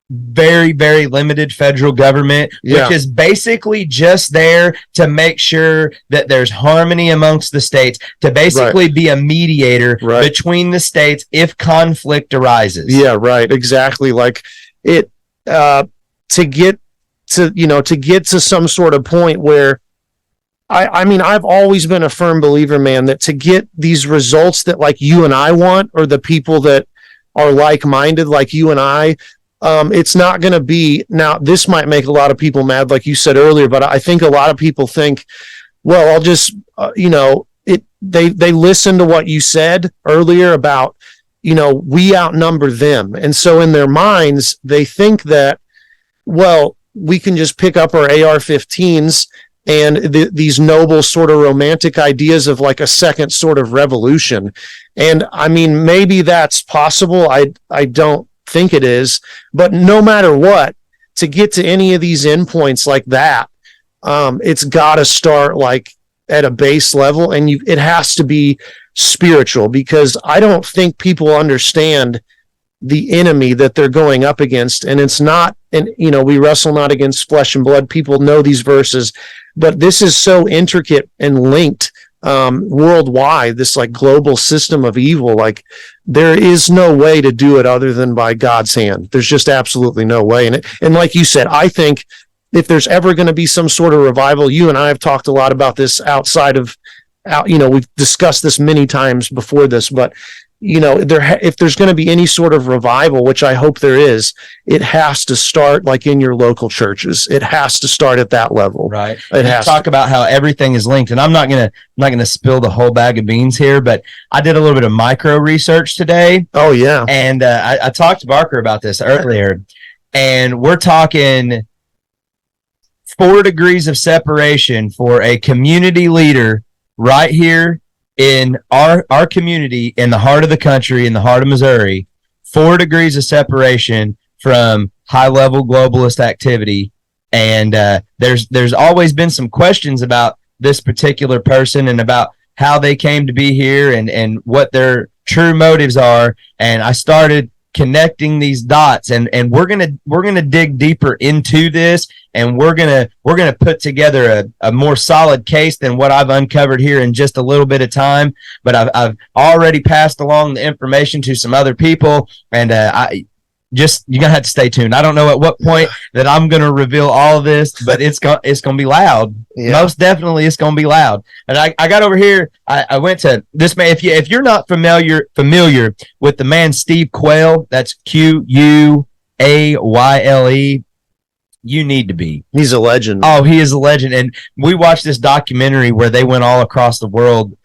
[SPEAKER 6] very, very limited federal government, which is basically just there to make sure that there's harmony amongst the states, to basically be a mediator between the states if conflict arises.
[SPEAKER 7] Exactly. Like it, to get to some sort of point where I've always been a firm believer, man, that to get these results that like you and I want, or the people that are like-minded like you and I, it's not going to be, now this might make a lot of people mad, like you said earlier, but I think a lot of people think, well, I'll just, they listen to what you said earlier about, we outnumber them. And so in their minds, they think that, well, we can just pick up our AR-15s and these noble sort of romantic ideas of like a second sort of revolution. And I mean, maybe that's possible. I don't think it is, but no matter what, to get to any of these endpoints like that, it's got to start like at a base level, and it has to be spiritual, because I don't think people understand the enemy that they're going up against. And it's not, and we wrestle not against flesh and blood. People know these verses, but this is so intricate and linked worldwide, this like global system of evil. Like, there is no way to do it other than by God's hand. There's just absolutely no way. And like you said, I think if there's ever going to be some sort of revival, you and I have talked a lot about this we've discussed this many times before this, but if there's going to be any sort of revival, which I hope there is, it has to start like in your local churches. It has to start at that level.
[SPEAKER 6] Right.
[SPEAKER 7] It has to
[SPEAKER 6] talk about how everything is linked. And I'm not going to spill the whole bag of beans here, but I did a little bit of micro research today.
[SPEAKER 7] Oh yeah.
[SPEAKER 6] And I talked to Barker about this earlier, and we're talking 4 degrees of separation for a community leader right here in our community, in the heart of the country, in the heart of Missouri. 4 degrees of separation from high level globalist activity. And there's always been some questions about this particular person and about how they came to be here and what their true motives are. And I started connecting these dots, and we're gonna dig deeper into this, and we're gonna put together a more solid case than what I've uncovered here in just a little bit of time. But I've already passed along the information to some other people, and you're gonna have to stay tuned. I don't know at what point that I'm gonna reveal all of this, but it's gonna be loud. Yeah. Most definitely, it's gonna be loud. And I got over here. I went to this man. If you're not familiar with the man Steve Quayle, that's Q-U-A-Y-L-E. You need to be.
[SPEAKER 7] He's a legend.
[SPEAKER 6] Oh, he is a legend. And we watched this documentary where they went all across the world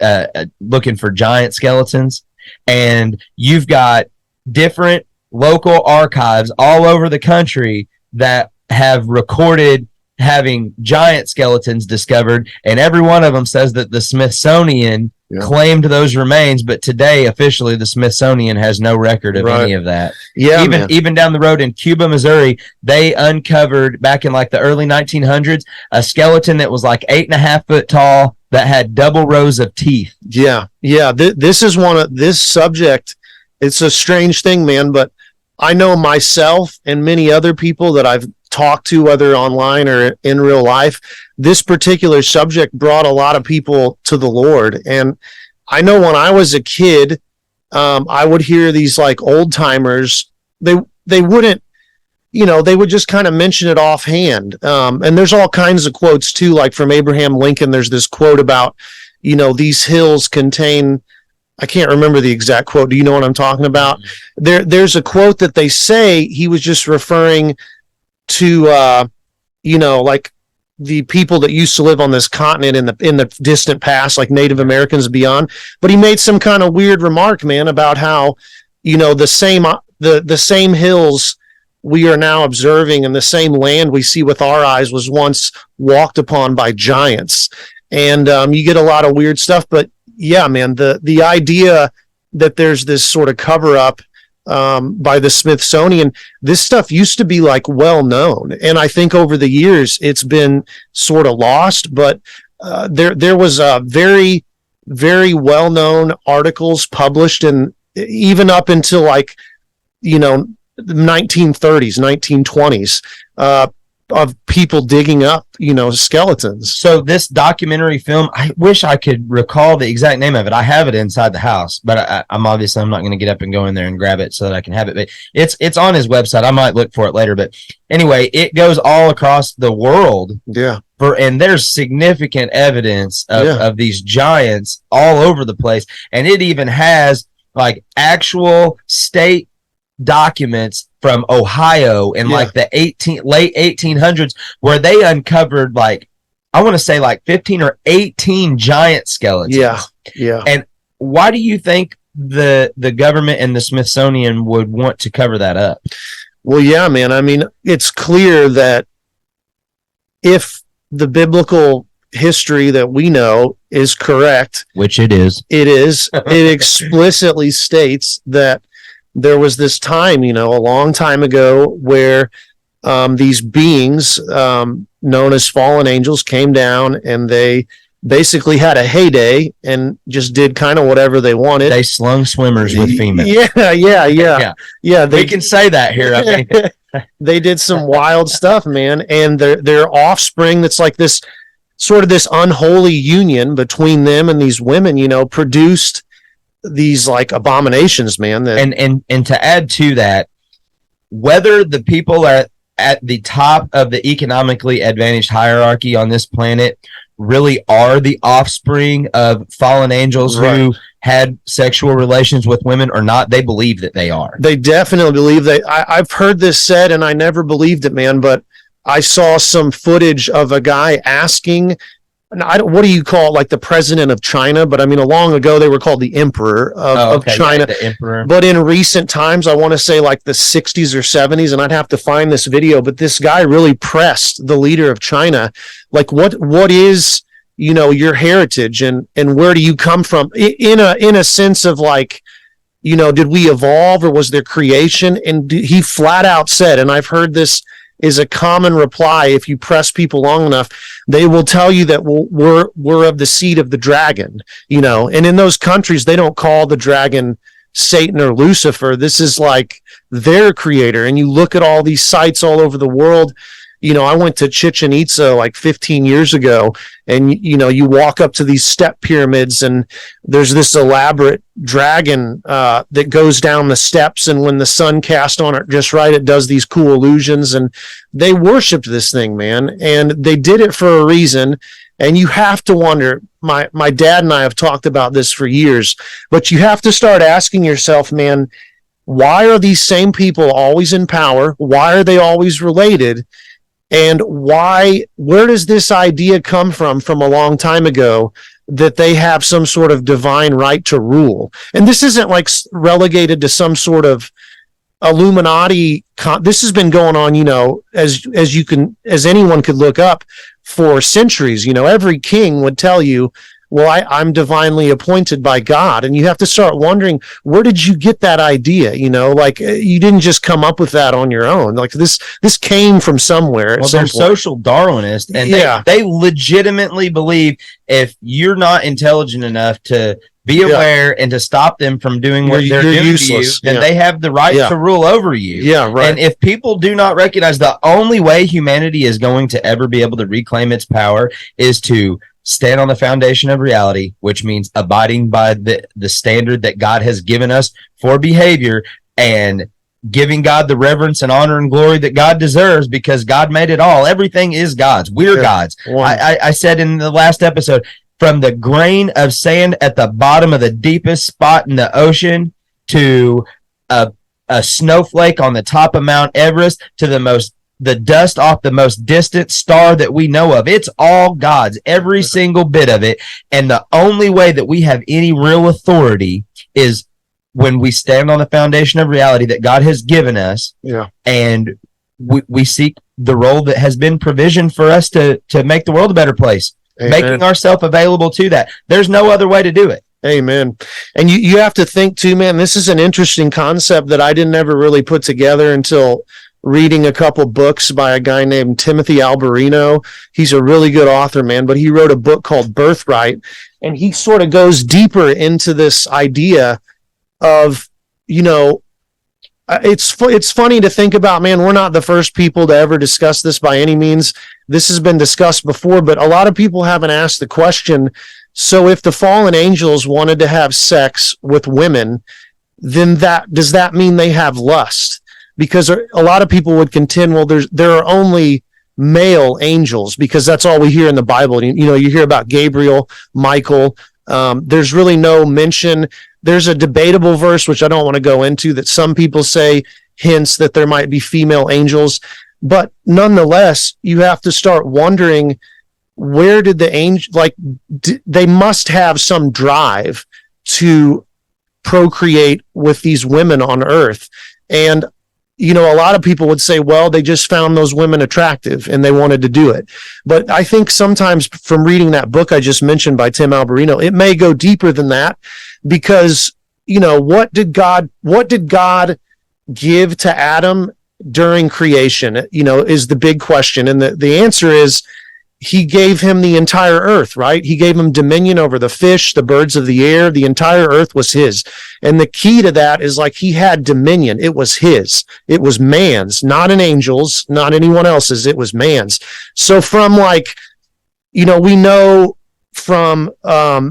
[SPEAKER 6] looking for giant skeletons, and you've got different local archives all over the country that have recorded having giant skeletons discovered, and every one of them says that the Smithsonian claimed those remains, but today officially the Smithsonian has no record of any of that.
[SPEAKER 7] Yeah,
[SPEAKER 6] even down the road in Cuba, Missouri, they uncovered back in like the early 1900s a skeleton that was like 8.5 foot tall that had double rows of teeth.
[SPEAKER 7] Yeah. This is this subject. It's a strange thing, man, but I know myself and many other people that I've talked to, whether online or in real life, this particular subject brought a lot of people to the Lord. And I know when I was a kid, I would hear these like old timers, they wouldn't, they would just kind of mention it offhand. And there's all kinds of quotes too, like from Abraham Lincoln. There's this quote about, these hills contain, I can't remember the exact quote. Do you know what I'm talking about? There's a quote that they say he was just referring to, like the people that used to live on this continent in the distant past, like Native Americans beyond. But he made some kind of weird remark, man, about how, the same hills we are now observing and the same land we see with our eyes was once walked upon by giants. And you get a lot of weird stuff, but yeah, man, the idea that there's this sort of cover up by the Smithsonian, this stuff used to be like well known, and I think over the years it's been sort of lost. But there was a very, very well known articles published, and even up until like the 1930s, 1920s. Of people digging up, skeletons.
[SPEAKER 6] So this documentary film, I wish I could recall the exact name of it. I have it inside the house, but I'm not going to get up and go in there and grab it so that I can have it. But it's on his website. I might look for it later. But anyway, it goes all across the world.
[SPEAKER 7] Yeah.
[SPEAKER 6] And there's significant evidence of these giants all over the place. And it even has like actual state documents from Ohio in like the late 1800s where they uncovered like, I want to say like 15 or 18 giant skeletons.
[SPEAKER 7] Yeah.
[SPEAKER 6] And why do you think the government and the Smithsonian would want to cover that up?
[SPEAKER 7] Well, yeah, man. I mean, it's clear that if the biblical history that we know is correct,
[SPEAKER 6] which it is.
[SPEAKER 7] It explicitly states that there was this time, a long time ago, where these beings known as fallen angels came down, and they basically had a heyday and just did kind of whatever they wanted.
[SPEAKER 6] They slung swimmers with females.
[SPEAKER 7] Yeah.
[SPEAKER 6] We can say that here. I mean,
[SPEAKER 7] they did some wild stuff, man, and their offspring, that's like this sort of this unholy union between them and these women, produced these like abominations, man.
[SPEAKER 6] And to add to that, whether the people are at the top of the economically advantaged hierarchy on this planet really are the offspring of fallen angels who had sexual relations with women or not, they believe that they are.
[SPEAKER 7] They definitely believe that. I've heard this said, and I never believed it, man, but I saw some footage of a guy asking, what do you call it, like the president of China? But I mean, long ago, they were called the emperor of China.
[SPEAKER 6] The emperor.
[SPEAKER 7] But in recent times, I want to say like the 60s or 70s, and I'd have to find this video, but this guy really pressed the leader of China, like, what is, your heritage, and where do you come from, in a sense of like, did we evolve, or was there creation? And he flat out said, and I've heard this is a common reply, if you press people long enough, they will tell you that we're of the seed of the dragon, and in those countries, they don't call the dragon Satan or Lucifer. This is like their creator. And you look at all these sites all over the world. I went to Chichen Itza like 15 years ago, and, you walk up to these step pyramids, and there's this elaborate dragon that goes down the steps. And when the sun casts on it just right, it does these cool illusions. And they worshiped this thing, man. And they did it for a reason. And you have to wonder, my dad and I have talked about this for years, but you have to start asking yourself, man, why are these same people always in power? Why are they always related? And where does this idea come from a long time ago, that they have some sort of divine right to rule? And this isn't like relegated to some sort of Illuminati. This has been going on, as anyone could look up, for centuries. Every king would tell you, well, I'm divinely appointed by God. And you have to start wondering, where did you get that idea? Like, you didn't just come up with that on your own. Like, this came from somewhere.
[SPEAKER 6] Well, they're social Darwinists, and they legitimately believe if you're not intelligent enough to be aware and to stop them from doing what they're doing
[SPEAKER 7] useless.
[SPEAKER 6] To you, then they have the right to rule over you.
[SPEAKER 7] Yeah, right.
[SPEAKER 6] And if people do not recognize the only way humanity is going to ever be able to reclaim its power is to stand on the foundation of reality, which means abiding by the standard that God has given us for behavior, and giving God the reverence and honor and glory that God deserves, because God made it all. Everything is God's. We're God's. I said in the last episode, from the grain of sand at the bottom of the deepest spot in the ocean to a snowflake on the top of Mount Everest to the dust off the most distant star that we know of. It's all God's, every single bit of it. And the only way that we have any real authority is when we stand on the foundation of reality that God has given us.
[SPEAKER 7] Yeah.
[SPEAKER 6] And we seek the role that has been provisioned for us to make the world a better place. Amen. Making ourselves available to that. There's no other way to do it.
[SPEAKER 7] Amen. And you have to think too, man, this is an interesting concept that I didn't ever really put together until reading a couple books by a guy named Timothy Alberino. He's a really good author, man, but he wrote a book called Birthright, and he sort of goes deeper into this idea of, it's funny to think about, man, we're not the first people to ever discuss this by any means. This has been discussed before, but a lot of people haven't asked the question, so if the fallen angels wanted to have sex with women, then does that mean they have lust? Because a lot of people would contend, well, there are only male angels, because that's all we hear in the Bible. You hear about Gabriel, Michael. There's really no mention. There's a debatable verse, which I don't want to go into, that some people say hints that there might be female angels. But nonetheless, you have to start wondering, where did the angel, they must have some drive to procreate with these women on earth. And you know, a lot of people would say, well, they just found those women attractive and they wanted to do it. But I think sometimes from reading that book I just mentioned by Tim Alberino, it may go deeper than that, because, you know, what did God give to Adam during creation, you know, is the big question. And the answer is, he gave him the entire earth, right? He gave him dominion over the fish, the birds of the air. The entire earth was his. And the key to that is, like, he had dominion. It was his. It was man's, not an angel's, not anyone else's. It was man's. So from, like, you know, we know from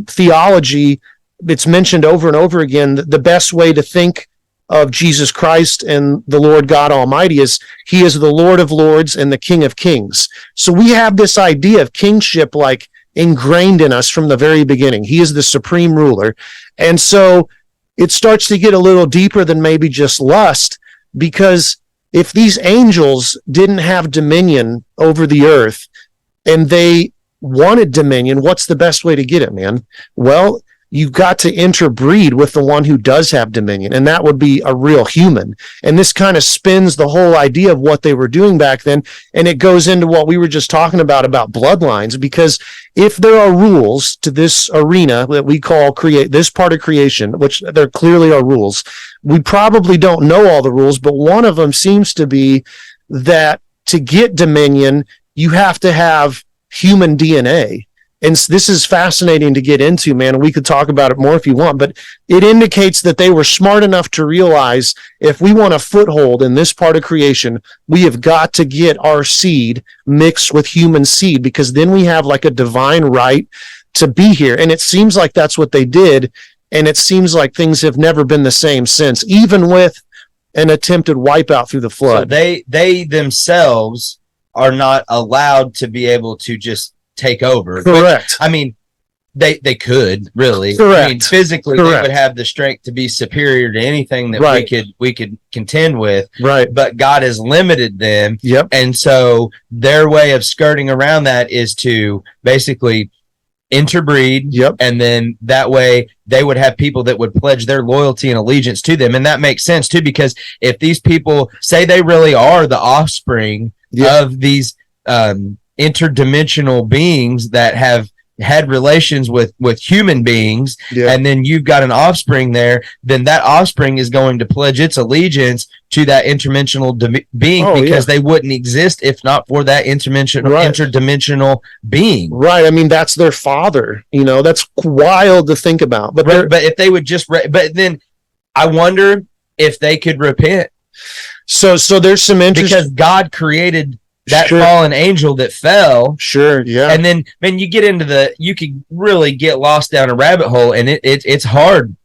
[SPEAKER 7] theology, it's mentioned over and over again, that the best way to think of Jesus Christ and the Lord God Almighty is, he is the Lord of Lords and the King of Kings. So we have this idea of kingship, like, ingrained in us from the very beginning. He is the supreme ruler. And so it starts to get a little deeper than maybe just lust, because if these angels didn't have dominion over the earth and they wanted dominion, what's the best way to get it, man? Well, you've got to interbreed with the one who does have dominion, and that would be a real human. And this kind of spins the whole idea of what they were doing back then, and it goes into what we were just talking about bloodlines, because if there are rules to this arena that we call this part of creation, which there clearly are rules, we probably don't know all the rules, but one of them seems to be that to get dominion, you have to have human DNA. And this is fascinating to get into, man. We could talk about it more if you want, but it indicates that they were smart enough to realize, if we want a foothold in this part of creation, we have got to get our seed mixed with human seed, because then we have, like, a divine right to be here. And it seems like that's what they did. And it seems like things have never been the same since, even with an attempted wipeout through the flood.
[SPEAKER 6] So they themselves are not allowed to be able to just take over.
[SPEAKER 7] Correct.
[SPEAKER 6] I mean, they could, really.
[SPEAKER 7] Correct.
[SPEAKER 6] I mean, physically,
[SPEAKER 7] Correct.
[SPEAKER 6] They would have the strength to be superior to anything that
[SPEAKER 7] Right.
[SPEAKER 6] we could contend with.
[SPEAKER 7] Right.
[SPEAKER 6] But God has limited them.
[SPEAKER 7] Yep.
[SPEAKER 6] And so their way of skirting around that is to basically interbreed.
[SPEAKER 7] Yep.
[SPEAKER 6] And then that way they would have people that would pledge their loyalty and allegiance to them. And that makes sense too, because if these people say they really are the offspring of these interdimensional beings that have had relations with human beings, and then you've got an offspring there, then that offspring is going to pledge its allegiance to that interdimensional being, because they wouldn't exist if not for that interdimensional being.
[SPEAKER 7] Right. I mean, that's their father. You know, that's wild to think about. But
[SPEAKER 6] but if they would just, but then I wonder if they could repent.
[SPEAKER 7] So there's some interest,
[SPEAKER 6] because God created that fallen angel that fell.
[SPEAKER 7] Sure, yeah.
[SPEAKER 6] And then, man, you get into you could really get lost down a rabbit hole, and it's hard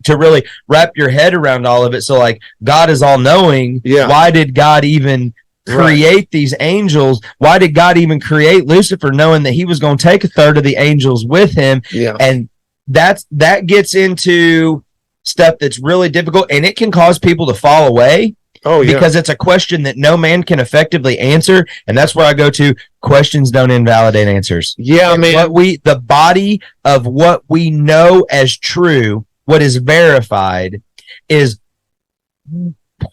[SPEAKER 6] to really wrap your head around all of it. So, like, God is all knowing.
[SPEAKER 7] Yeah.
[SPEAKER 6] Why did God even create these angels? Why did God even create Lucifer, knowing that he was going to take a third of the angels with him?
[SPEAKER 7] Yeah.
[SPEAKER 6] And that gets into stuff that's really difficult, and it can cause people to fall away.
[SPEAKER 7] Oh, yeah.
[SPEAKER 6] Because it's a question that no man can effectively answer, and that's where I go to. Questions don't invalidate answers.
[SPEAKER 7] Yeah, I mean,
[SPEAKER 6] the body of what we know as true, what is verified, is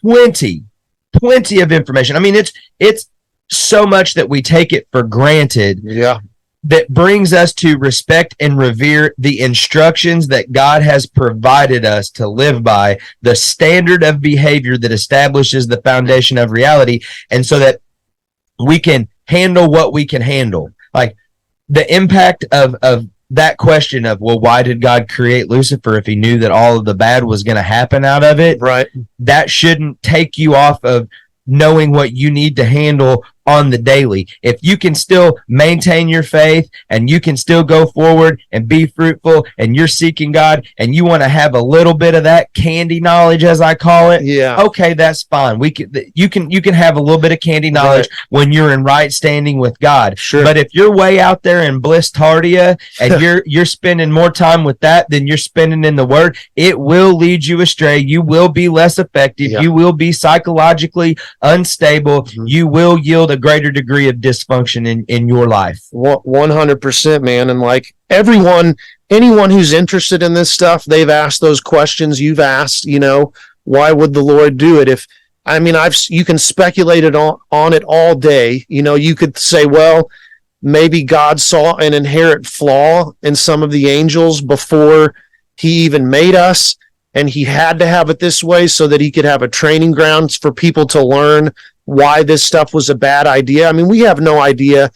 [SPEAKER 6] plenty of information. I mean, it's so much that we take it for granted.
[SPEAKER 7] Yeah.
[SPEAKER 6] That brings us to respect and revere the instructions that God has provided us to live by, the standard of behavior that establishes the foundation of reality, and so that we can handle what we can handle. Like, the impact of that question of, well, why did God create Lucifer if he knew that all of the bad was going to happen out of it?
[SPEAKER 7] Right.
[SPEAKER 6] That shouldn't take you off of knowing what you need to handle on the daily. If you can still maintain your faith and you can still go forward and be fruitful and you're seeking God and you want to have a little bit of that candy knowledge, as I call it, okay, that's fine. You can have a little bit of candy knowledge when you're in right standing with God.
[SPEAKER 7] Sure.
[SPEAKER 6] But if you're way out there in bliss tardia and you're spending more time with that than you're spending in the Word, it will lead you astray. You will be less effective. You will be psychologically unstable. You will yield a greater degree of dysfunction in your life.
[SPEAKER 7] 100%, man. And, like, anyone who's interested in this stuff, they've asked those questions you've asked. You know, why would the Lord do it? I mean, you can speculate on it all day. You know, you could say, well, maybe God saw an inherent flaw in some of the angels before he even made us, and he had to have it this way so that he could have a training grounds for people to learn why this stuff was a bad idea. I mean, we have no idea.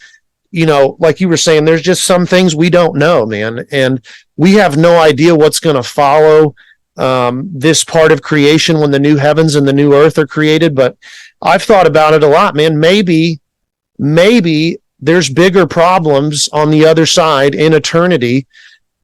[SPEAKER 7] You know, like you were saying, there's just some things we don't know, man, and we have no idea what's going to follow this part of creation when the new heavens and the new earth are created. But I've thought about it a lot, man. Maybe there's bigger problems on the other side in eternity,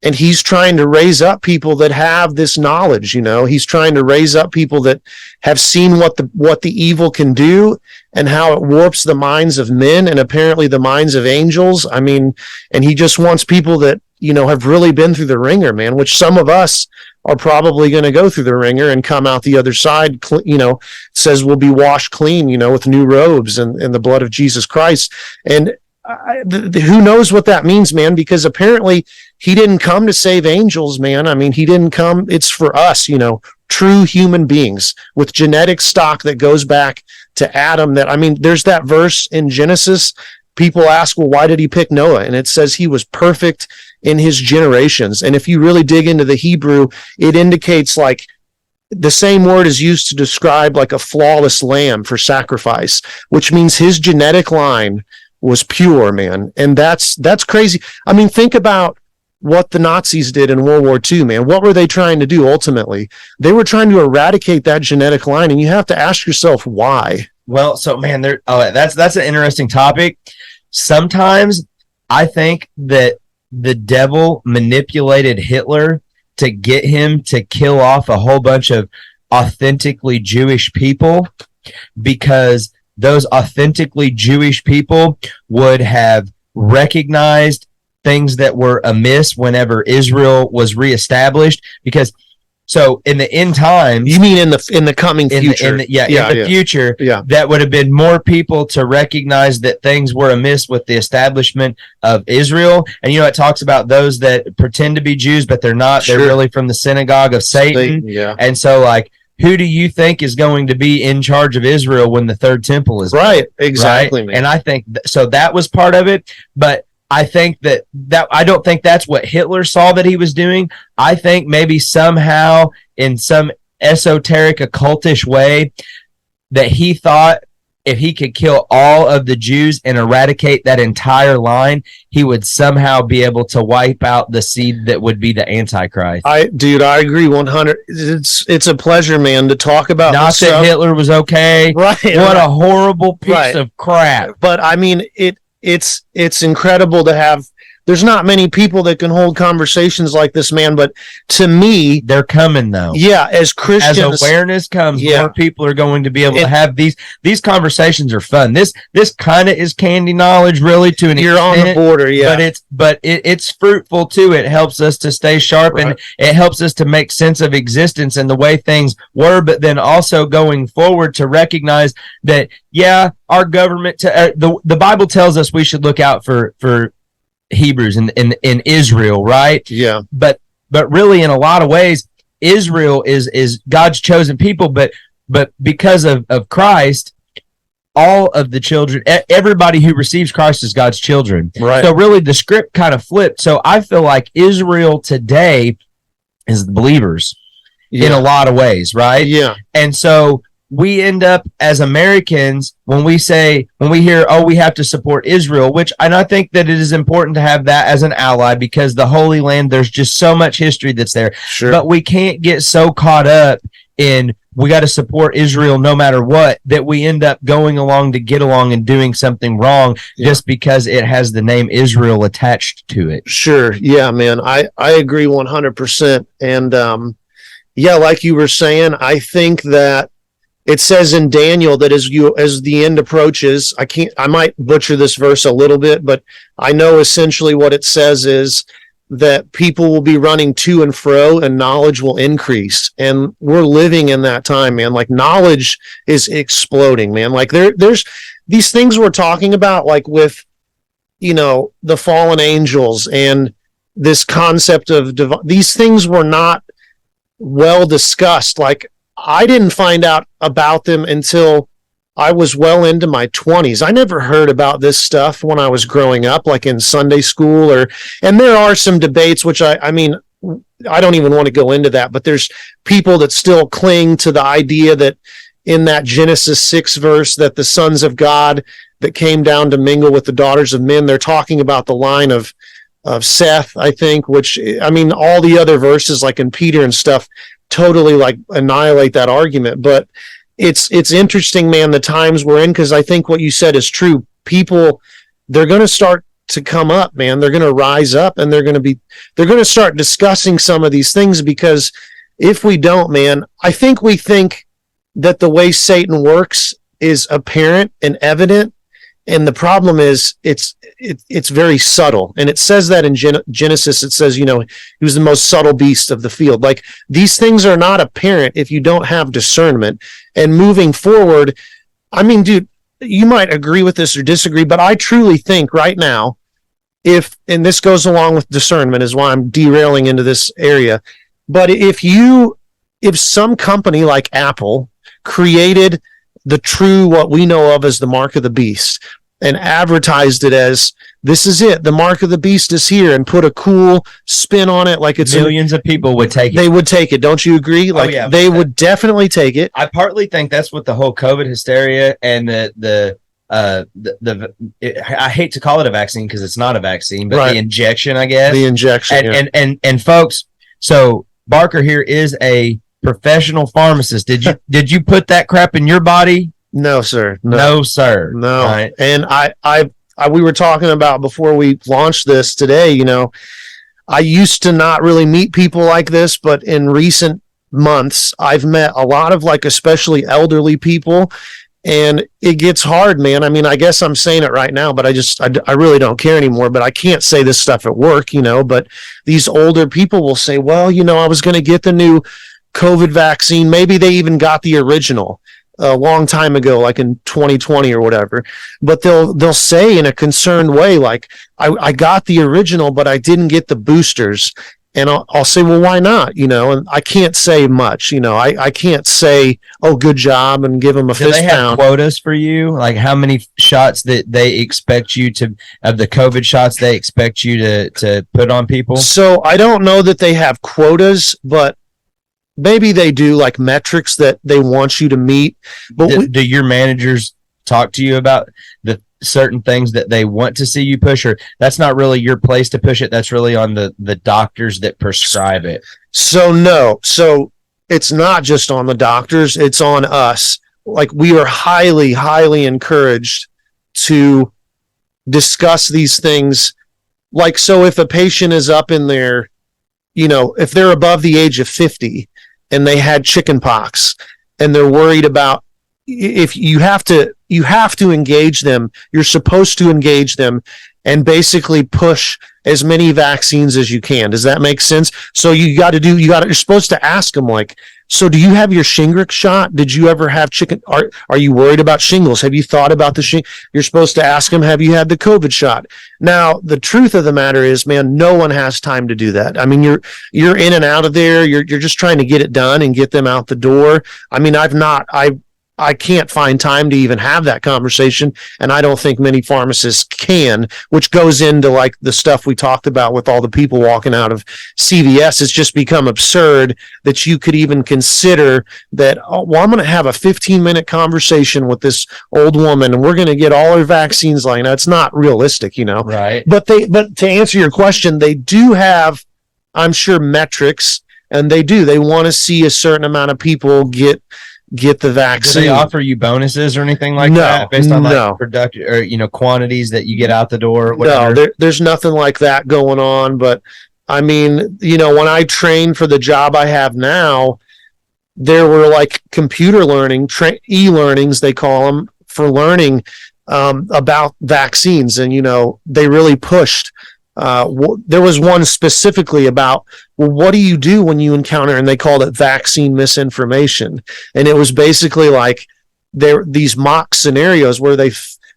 [SPEAKER 7] and he's trying to raise up people that have this knowledge. You know, he's trying to raise up people that have seen what the evil can do and how it warps the minds of men and apparently the minds of angels. I mean, and he just wants people that, you know, have really been through the ringer, man, which some of us are probably going to go through the ringer and come out the other side, you know, says we'll be washed clean, you know, with new robes and the blood of Jesus Christ. And who knows what that means, man, because apparently he didn't come to save angels, man. I mean, he didn't come. It's for us, you know, true human beings with genetic stock that goes back to Adam. That, I mean, there's that verse in Genesis. People ask, well, why did he pick Noah? And it says he was perfect in his generations. And if you really dig into the Hebrew, it indicates like the same word is used to describe like a flawless lamb for sacrifice, which means his genetic line was pure, man. And that's crazy. I mean, think about what the Nazis did in World War II, man. What were they trying to do ultimately? They were trying to eradicate that genetic line, and you have to ask yourself why.
[SPEAKER 6] Well, so man, that's an interesting topic. Sometimes I think that the devil manipulated Hitler to get him to kill off a whole bunch of authentically Jewish people, because those authentically Jewish people would have recognized things that were amiss whenever Israel was reestablished. Because so in the end times,
[SPEAKER 7] you mean in the coming future,
[SPEAKER 6] in the future, that would have been more people to recognize that things were amiss with the establishment of Israel. And you know, it talks about those that pretend to be Jews, but they're not. Sure. They're really from the synagogue of Satan.
[SPEAKER 7] Yeah.
[SPEAKER 6] And so, like, who do you think is going to be in charge of Israel when the third temple is
[SPEAKER 7] right? Exactly,
[SPEAKER 6] right?
[SPEAKER 7] Man.
[SPEAKER 6] And I think so that was part of it, but I think that I don't think that's what Hitler saw that he was doing. I think maybe somehow in some esoteric occultish way that he thought if he could kill all of the Jews and eradicate that entire line, he would somehow be able to wipe out the seed that would be the Antichrist.
[SPEAKER 7] I agree 100. It's a pleasure, man, to talk about.
[SPEAKER 6] Not that Hitler was okay.
[SPEAKER 7] Right.
[SPEAKER 6] What a horrible piece of crap.
[SPEAKER 7] But I mean, it's incredible to have. There's not many people that can hold conversations like this, man. But to me,
[SPEAKER 6] they're coming though.
[SPEAKER 7] Yeah, as Christians,
[SPEAKER 6] as awareness comes, more people are going to be able to have these conversations. Are fun. This kind of is candy knowledge, really, to an
[SPEAKER 7] extent. You're on the border, yeah.
[SPEAKER 6] But it's fruitful too. It helps us to stay sharp, and it helps us to make sense of existence and the way things were. But then also going forward to recognize that, our government, the Bible tells us we should look out for Hebrews in Israel, right?
[SPEAKER 7] Yeah.
[SPEAKER 6] But really, in a lot of ways, Israel is God's chosen people, but because of Christ, all of the children, everybody who receives Christ is God's children.
[SPEAKER 7] Right.
[SPEAKER 6] So really the script kind of flipped. So I feel like Israel today is the believers in a lot of ways, right?
[SPEAKER 7] Yeah.
[SPEAKER 6] And so we end up as Americans when we hear, we have to support Israel, and I think that it is important to have that as an ally, because the Holy Land, there's just so much history that's there.
[SPEAKER 7] Sure.
[SPEAKER 6] But we can't get so caught up in we got to support Israel no matter what, that we end up going along to get along and doing something wrong just because it has the name Israel attached to it.
[SPEAKER 7] Sure. Yeah, man. I agree 100%. And like you were saying, I think that it says in Daniel that as the end approaches, I might butcher this verse a little bit, but I know essentially what it says is that people will be running to and fro and knowledge will increase. And we're living in that time, man. Like, knowledge is exploding, man. Like there's these things we're talking about, like with, the fallen angels and this concept of these things were not well discussed. Like, I didn't find out about them until I was well into my 20s. I never heard about this stuff when I was growing up, like in Sunday school and there are some debates, which I mean, I don't even want to go into that, but there's people that still cling to the idea that in that Genesis 6 verse that the sons of God that came down to mingle with the daughters of men, they're talking about the line of Seth, I think, which, I mean, all the other verses like in Peter and stuff totally like annihilate that argument. But it's interesting, man, the times we're in, because I think what you said is true. People, they're going to start to come up, man. They're going to rise up, and they're going to start discussing some of these things, because if we don't, man, I think we think that the way Satan works is apparent and evident. And the problem is it's very subtle. And it says that in Genesis, it says, he was the most subtle beast of the field. Like, these things are not apparent if you don't have discernment. And moving forward, I mean, dude, you might agree with this or disagree, but I truly think right now, and this goes along with discernment is why I'm derailing into this area. But if some company like Apple created the true, what we know of as the mark of the beast, and advertised it as, this is it, the mark of the beast is here, and put a cool spin on it, like it's
[SPEAKER 6] millions of people would take it.
[SPEAKER 7] They would take it. Don't you agree? Like, they would definitely take it.
[SPEAKER 6] I partly think that's what the whole COVID hysteria and I hate to call it a vaccine because it's not a vaccine, but the injection, I guess.
[SPEAKER 7] The injection.
[SPEAKER 6] And folks, so Barker here is a professional pharmacist. Did you put that crap in your body?
[SPEAKER 7] No, sir.
[SPEAKER 6] No, sir.
[SPEAKER 7] No.
[SPEAKER 6] Right.
[SPEAKER 7] And we were talking about before we launched this today, I used to not really meet people like this, but in recent months, I've met a lot of, like, especially elderly people, and it gets hard, man. I mean, I guess I'm saying it right now, but I really don't care anymore, but I can't say this stuff at work, but these older people will say, well, I was going to get the new COVID vaccine. Maybe they even got the original a long time ago, like in 2020 or whatever, but they'll say in a concerned way, like, I got the original, but I didn't get the boosters. And I'll say, well, why not? And I can't say much, I can't say, oh, good job, and give them a fist pound. Do they have
[SPEAKER 6] quotas for you? Like, how many shots that they expect you to, of the COVID shots they expect you to put on people?
[SPEAKER 7] So I don't know that they have quotas, but maybe they do, like, metrics that they want you to meet. But
[SPEAKER 6] do your managers talk to you about the certain things that they want to see you push, or that's not really your place to push it? That's really on the doctors that prescribe it.
[SPEAKER 7] So no. So it's not just on the doctors, it's on us. Like, we are highly, highly encouraged to discuss these things. Like, so if a patient is up in their, if they're above the age of 50 and they had chicken pox and they're worried about, if you have to engage them, you're supposed to engage them and basically push as many vaccines as you can. Does that make sense? So you're supposed to ask them, like, so do you have your Shingrix shot? Did you ever have chicken? Are you worried about shingles? Have you thought about the You're supposed to ask them, have you had the COVID shot? Now, the truth of the matter is, man, no one has time to do that. I mean, you're in and out of there. You're just trying to get it done and get them out the door. I mean, I can't find time to even have that conversation, and I don't think many pharmacists can, which goes into, like, the stuff we talked about with all the people walking out of CVS. It's just become absurd that you could even consider that, oh, well, I'm going to have a 15-minute conversation with this old woman, and we're going to get all her vaccines lined up. It's not realistic,
[SPEAKER 6] Right.
[SPEAKER 7] But to answer your question, they do have, I'm sure, metrics, and they want to see a certain amount of people get the vaccine.
[SPEAKER 6] Do they offer you bonuses or anything like that based on product or quantities that you get out the door? Whatever?
[SPEAKER 7] No, there's nothing like that going on. But I mean, when I trained for the job I have now, there were, like, computer learning, e-learnings they call them, for learning about vaccines, and they really pushed. There was one specifically about, well, what do you do when you encounter, and they called it vaccine misinformation. And it was basically like these mock scenarios where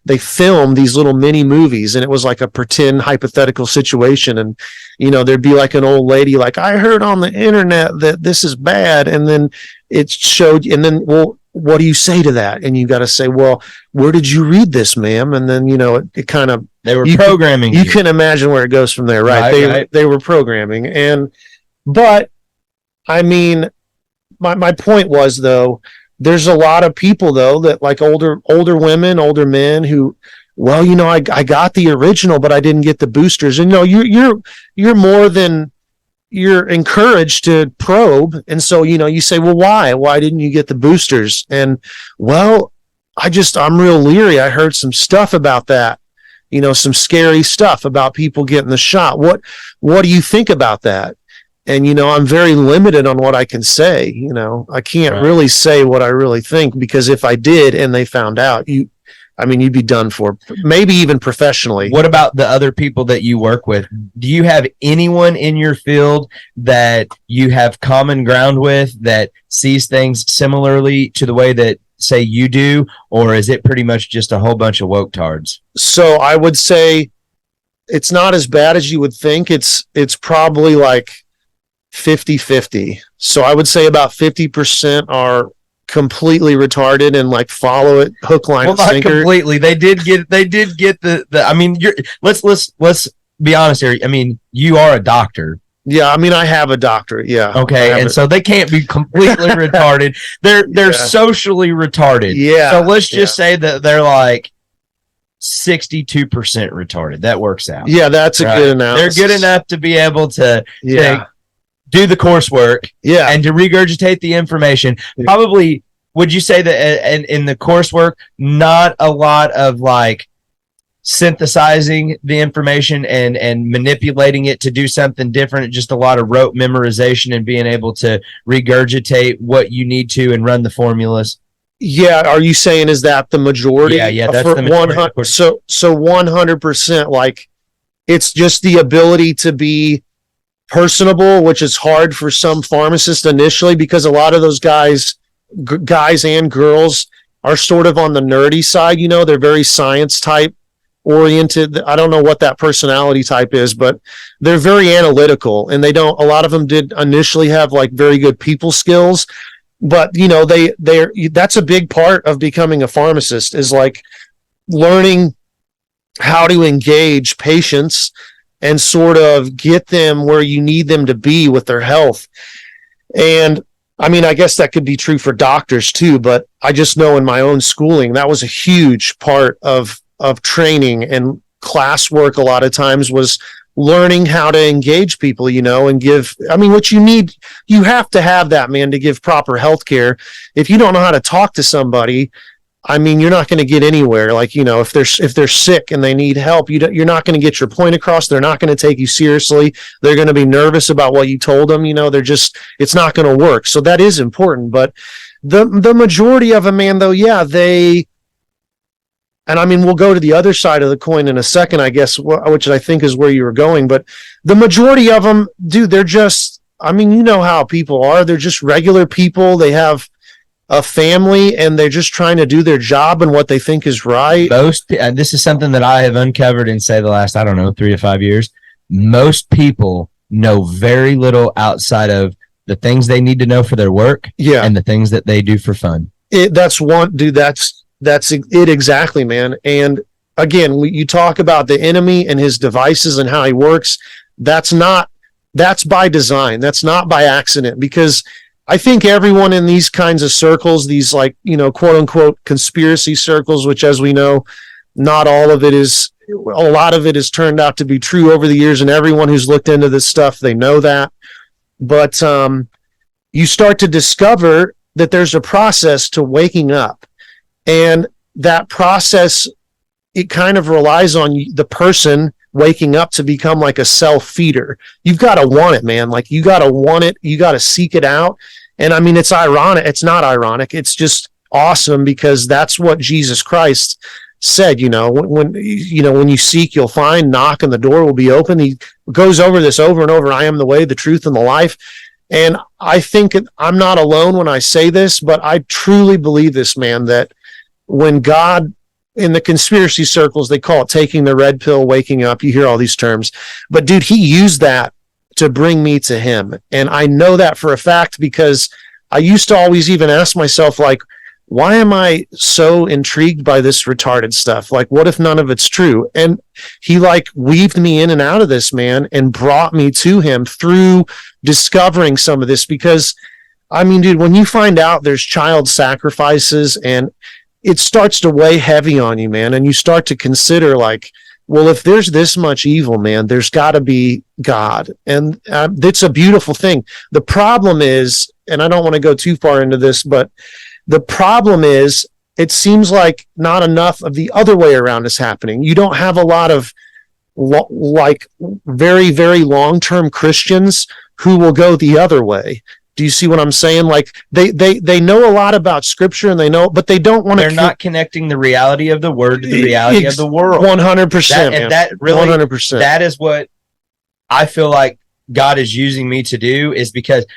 [SPEAKER 7] they filmed these little mini movies, and it was like a pretend hypothetical situation. And, there'd be like an old lady, like, I heard on the internet that this is bad. And then it showed, and then, well, what do you say to that? And you got to say, well, where did you read this, ma'am? And then, it kind of,
[SPEAKER 6] they were programming.
[SPEAKER 7] You can imagine where it goes from there, right? They were programming. But I mean, my point was, though, there's a lot of people, though, that like older women, older men who, well, I got the original, but I didn't get the boosters. And you're more than, you're encouraged to probe. And so, you say, well, why didn't you get the boosters? And, well, I'm real leery. I heard some stuff about that, some scary stuff about people getting the shot. What do you think about that? And, I'm very limited on what I can say. I can't really say what I really think, because if I did and they found out, you'd be done for, maybe even professionally.
[SPEAKER 6] What about the other people that you work with? Do you have anyone in your field that you have common ground with that sees things similarly to the way that, say, you do? Or is it pretty much just a whole bunch of woke tards?
[SPEAKER 7] So I would say it's not as bad as you would think. It's probably like 50-50. So I would say about 50% are completely retarded and like follow it hook, line, and sinker.
[SPEAKER 6] Not completely. They did get the I mean, let's be honest here. I mean, you are a doctor.
[SPEAKER 7] Yeah, I have a doctorate. Yeah.
[SPEAKER 6] Okay, and so they can't be completely retarded. They're socially retarded.
[SPEAKER 7] Yeah.
[SPEAKER 6] So let's just say that they're like 62% retarded. That works out.
[SPEAKER 7] Yeah, that's a good analysis.
[SPEAKER 6] They're good enough to be able to do the coursework, and to regurgitate the information. Probably, would you say that in the coursework, not a lot of like synthesizing the information and manipulating it to do something different, just a lot of rote memorization and being able to regurgitate what you need to and run the formulas?
[SPEAKER 7] Yeah, are you saying, is that the majority?
[SPEAKER 6] Yeah, that's the majority.
[SPEAKER 7] So 100%, like, it's just the ability to be personable, which is hard for some pharmacists initially, because a lot of those guys and girls are sort of on the nerdy side. They're very science type oriented. I don't know what that personality type is, but they're very analytical, and a lot of them did initially have like very good people skills, but that's a big part of becoming a pharmacist, is like learning how to engage patients and sort of get them where you need them to be with their health. And I guess that could be true for doctors too, but I just know in my own schooling, that was a huge part of training and classwork. A lot of times was learning how to engage people, and give, what you need, you have to have that, man, to give proper healthcare. If you don't know how to talk to somebody, you're not going to get anywhere. Like, if they're sick and they need help, you're not going to get your point across. They're not going to take you seriously. They're going to be nervous about what you told them. It's not going to work. So that is important. But the majority of them, man, though, yeah, we'll go to the other side of the coin in a second, I guess, which I think is where you were going. But the majority of them, dude, they're just, how people are. They're just regular people. They have a family, and they're just trying to do their job and what they think is right.
[SPEAKER 6] This is something that I have uncovered in, say, the last, 3 to 5 years. Most people know very little outside of the things they need to know for their work, and the things that they do for fun.
[SPEAKER 7] That's it exactly, man. And again, you talk about the enemy and his devices and how he works. That's by design. That's not by accident, because I think everyone in these kinds of circles, these like, quote unquote conspiracy circles, which, as we know, not all of it is, a lot of it has turned out to be true over the years. And everyone who's looked into this stuff, they know that. But you start to discover that there's a process to waking up. And that process, it kind of relies on the person waking up to become like a self-feeder. You've got to want it, man. Like, you got to want it. You got to seek it out. And it's ironic. It's not ironic. It's just awesome, because that's what Jesus Christ said. When you seek, you'll find, knock, and the door will be open. He goes over this over and over. I am the way, the truth, and the life. And I think I'm not alone when I say this, but I truly believe this, man, that when God in the conspiracy circles, they call it taking the red pill, waking up. You hear all these terms, but dude, he used that to bring me to him. And I know that for a fact because I used to always even ask myself, like, why am I so intrigued by this retarded stuff? Like, what if none of it's true? And he like weaved me in and out of this, man, and brought me to him through discovering some of this. Because I mean, dude, when you find out there's child sacrifices and it starts to weigh heavy on you, man, and you start to consider like, well, if there's this much evil, man, there's got to be God. And it's a beautiful thing. The problem is, and I don't want to go too far into this, but the problem is it seems like not enough of the other way around is happening. You don't have a lot of like very, very long-term Christians who will go the other way. Do you see what I'm saying? Like they know a lot about scripture and they know, but they don't want to.
[SPEAKER 6] They're not connecting the reality of the word to the reality of the world.
[SPEAKER 7] 100%.
[SPEAKER 6] And that really,
[SPEAKER 7] 100%.
[SPEAKER 6] That is what I feel like God is using me to do, is because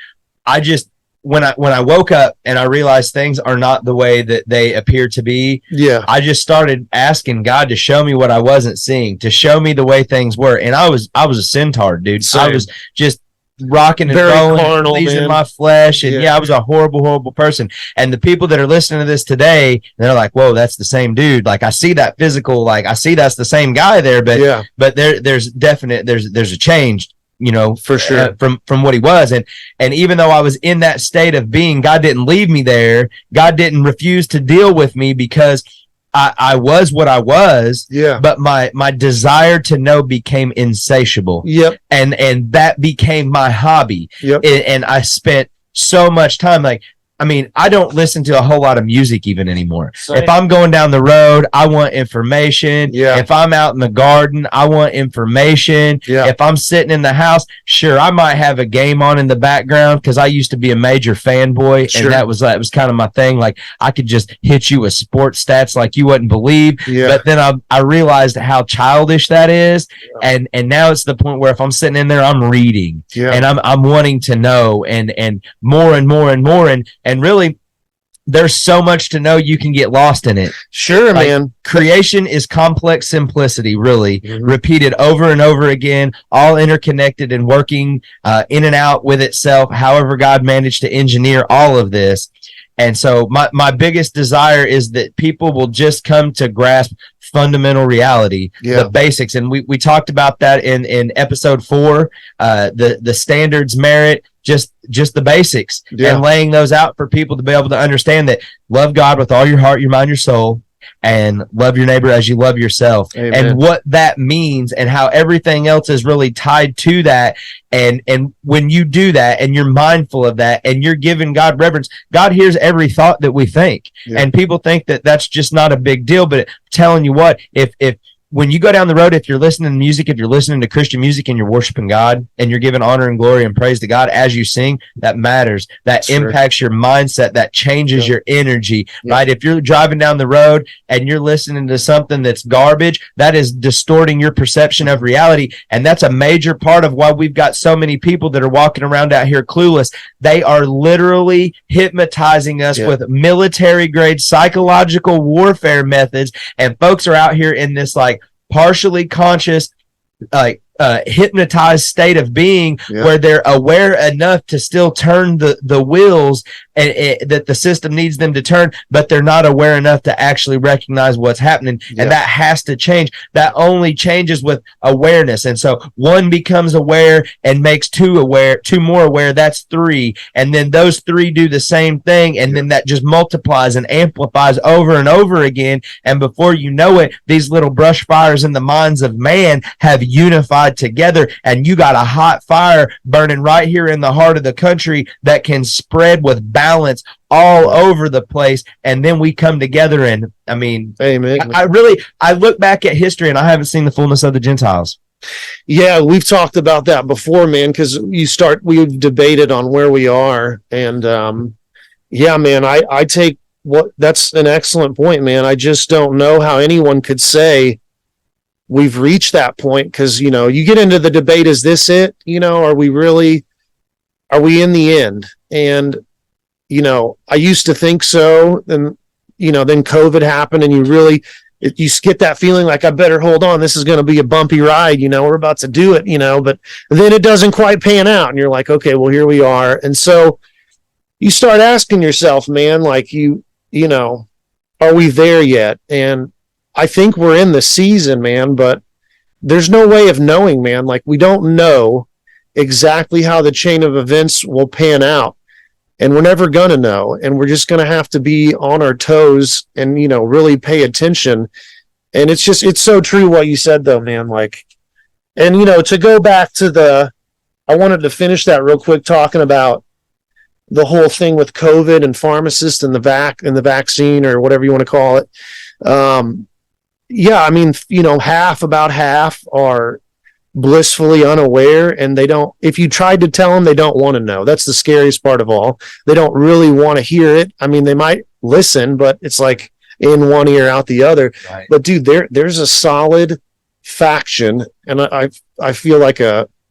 [SPEAKER 6] I just, when I woke up and I realized things are not the way that they appear to be,
[SPEAKER 7] yeah,
[SPEAKER 6] I just started asking God to show me what I wasn't seeing, to show me the way things were. And I was a centard, dude.
[SPEAKER 7] Same.
[SPEAKER 6] I was just rocking and
[SPEAKER 7] very
[SPEAKER 6] rolling,
[SPEAKER 7] carnal,
[SPEAKER 6] pleasing
[SPEAKER 7] man.
[SPEAKER 6] my flesh, and
[SPEAKER 7] Yeah.
[SPEAKER 6] I was a horrible person. And the people that are listening to this today, they're like, "Whoa, that's the same dude." Like, I see that physical, like I see that's the same guy there, but
[SPEAKER 7] Yeah.
[SPEAKER 6] but there's a change, you know,
[SPEAKER 7] For sure.
[SPEAKER 6] from what he was. And even though I was in that state of being, God didn't leave me there. God didn't refuse to deal with me, because I was what I was.
[SPEAKER 7] Yeah.
[SPEAKER 6] But my desire to know became insatiable.
[SPEAKER 7] Yep.
[SPEAKER 6] And that became my hobby.
[SPEAKER 7] Yep.
[SPEAKER 6] And I spent so much time, like, I mean, I don't listen to a whole lot of music even anymore.
[SPEAKER 7] Same.
[SPEAKER 6] If I'm going down the road, I want information.
[SPEAKER 7] Yeah.
[SPEAKER 6] If I'm out in the garden, I want information.
[SPEAKER 7] Yeah.
[SPEAKER 6] If I'm sitting in the house, sure, I might have a game on in the background, because I used to be a major fanboy,
[SPEAKER 7] Sure.
[SPEAKER 6] and that was kind of my thing. Like, I could just hit you with sports stats like you wouldn't believe.
[SPEAKER 7] Yeah.
[SPEAKER 6] But then I realized how childish that is, and now it's the point where if I'm sitting in there, I'm reading,
[SPEAKER 7] Yeah.
[SPEAKER 6] and I'm wanting to know, and more and more and more, and really, there's so much to know, you can get lost in it.
[SPEAKER 7] Sure,
[SPEAKER 6] Like,
[SPEAKER 7] man.
[SPEAKER 6] Creation is complex simplicity, really,
[SPEAKER 7] Mhm.
[SPEAKER 6] repeated over and over again, all interconnected and working in and out with itself. However, God managed to engineer all of this. And so my biggest desire is that people will just come to grasp fundamental reality,
[SPEAKER 7] Yeah.
[SPEAKER 6] the basics. And we talked about that in episode 4, the standards, merit, just the basics,
[SPEAKER 7] Yeah.
[SPEAKER 6] and laying those out for people to be able to understand that love God with all your heart, your mind, your soul, and love your neighbor as you love yourself.
[SPEAKER 7] Amen.
[SPEAKER 6] And what that means, and how everything else is really tied to that. And when you do that, and you're mindful of that, and you're giving God reverence, God hears every thought that we think.
[SPEAKER 7] Yeah.
[SPEAKER 6] And people think that that's just not a big deal, but I'm telling you what, if when you go down the road, if you're listening to music, if you're listening to Christian music and you're worshiping God and you're giving honor and glory and praise to God as you sing, that matters. That
[SPEAKER 7] Sure.
[SPEAKER 6] impacts your mindset. That changes
[SPEAKER 7] Yeah.
[SPEAKER 6] your energy,
[SPEAKER 7] Yeah.
[SPEAKER 6] right? If you're driving down the road and you're listening to something that's garbage, that is distorting your perception of reality. And that's a major part of why we've got so many people that are walking around out here clueless. They are literally hypnotizing us
[SPEAKER 7] Yeah.
[SPEAKER 6] with military grade psychological warfare methods. And folks are out here in this like partially conscious, hypnotized state of being,
[SPEAKER 7] Yeah.
[SPEAKER 6] where they're aware enough to still turn the wheels that the system needs them to turn, but they're not aware enough to actually recognize what's happening.
[SPEAKER 7] Yeah.
[SPEAKER 6] And that has to change. That only changes with awareness. And so one becomes aware and makes two more aware. That's 3. And then those 3 do the same thing. And then that just multiplies and amplifies over and over again. And before you know it, these little brush fires in the minds of man have unified together. And you got a hot fire burning right here in the heart of the country that can spread with balance all over the place. And then we come together, and I mean,
[SPEAKER 7] Amen.
[SPEAKER 6] I look back at history and I haven't seen the fullness of the Gentiles.
[SPEAKER 7] Yeah, we've talked about that before, man, because we've debated on where we are. And yeah, man, I take that's an excellent point, man. I just don't know how anyone could say we've reached that point, because, you know, you get into the debate, is this it? You know, are we in the end? And, you know, I used to think so. And, you know, then COVID happened, and you get that feeling like, I better hold on. This is going to be a bumpy ride. We're about to do it, but then it doesn't quite pan out. And you're like, okay, well, here we are. And so you start asking yourself, man, like are we there yet? And I think we're in the season, man, but there's no way of knowing, man. Like, we don't know exactly how the chain of events will pan out. And we're never going to know. And we're just going to have to be on our toes and, really pay attention. And it's so true what you said, though, man. Like, and, to go back to I wanted to finish that real quick, talking about the whole thing with COVID and pharmacists and the vaccine, or whatever you want to call it. Yeah, I mean, about half are blissfully unaware, and if you tried to tell them, they don't want to know. That's the scariest part of all. They don't really want to hear it. I mean, they might listen, but it's like in one ear out the other. Right. But dude, there's a solid faction, and I feel like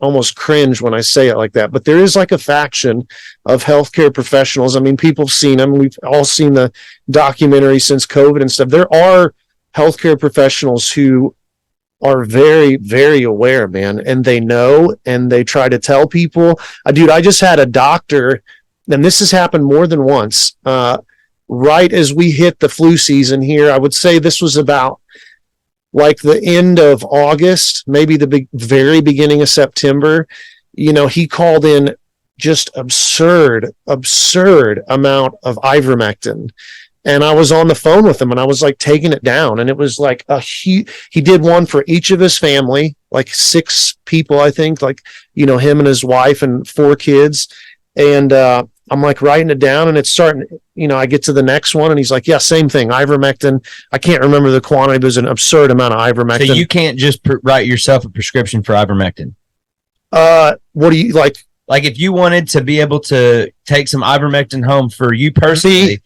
[SPEAKER 7] almost cringe when I say it like that, but there is like a faction of healthcare professionals. I mean, people have seen them. We've all seen the documentary since COVID and stuff. There are healthcare professionals who are very, very aware, man, and they know, and they try to tell people. Dude, I just had a doctor, and this has happened more than once, right as we hit the flu season here. I would say this was about like the end of August, maybe the very beginning of September. He called in just absurd amount of ivermectin. And I was on the phone with him, and I was like taking it down. And it was like he did one for each of his family, like 6 people, I think, like, him and his wife and 4 kids. And I'm like writing it down, and it's starting, I get to the next one, and he's like, yeah, same thing. Ivermectin. I can't remember the quantity, but it was an absurd amount of ivermectin.
[SPEAKER 6] So you can't just write yourself a prescription for ivermectin.
[SPEAKER 7] What do you like?
[SPEAKER 6] Like, if you wanted to be able to take some ivermectin home for you personally,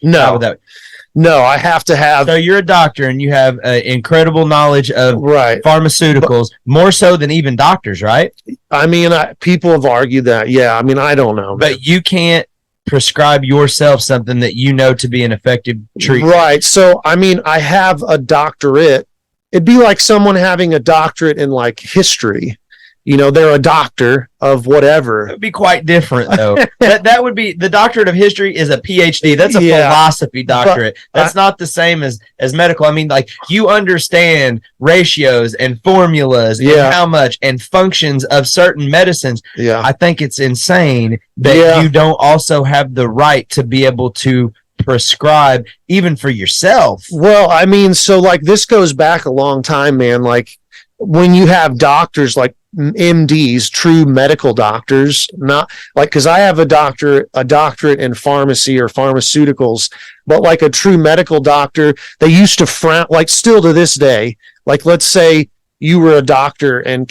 [SPEAKER 7] no, I have to have.
[SPEAKER 6] So you're a doctor, and you have incredible knowledge of pharmaceuticals, more so than even doctors, right?
[SPEAKER 7] I mean, people have argued that. Yeah, I mean, I don't know.
[SPEAKER 6] But you can't prescribe yourself something that you know to be an effective treatment.
[SPEAKER 7] Right. So, I mean, I have a doctorate. It'd be like someone having a doctorate in like history. They're a doctor of whatever.
[SPEAKER 6] It would be quite different, though. that would be, the doctorate of history is a PhD. That's a philosophy doctorate. That's not the same as medical. I mean, like, you understand ratios and formulas and how much and functions of certain medicines.
[SPEAKER 7] Yeah.
[SPEAKER 6] I think it's insane that you don't also have the right to be able to prescribe even for yourself.
[SPEAKER 7] Well, I mean, so like this goes back a long time, man. Like, when you have doctors like MDs, true medical doctors, not like, because I have a doctorate in pharmacy or pharmaceuticals, but like a true medical doctor, they used to frown, like still to this day, like let's say you were a doctor and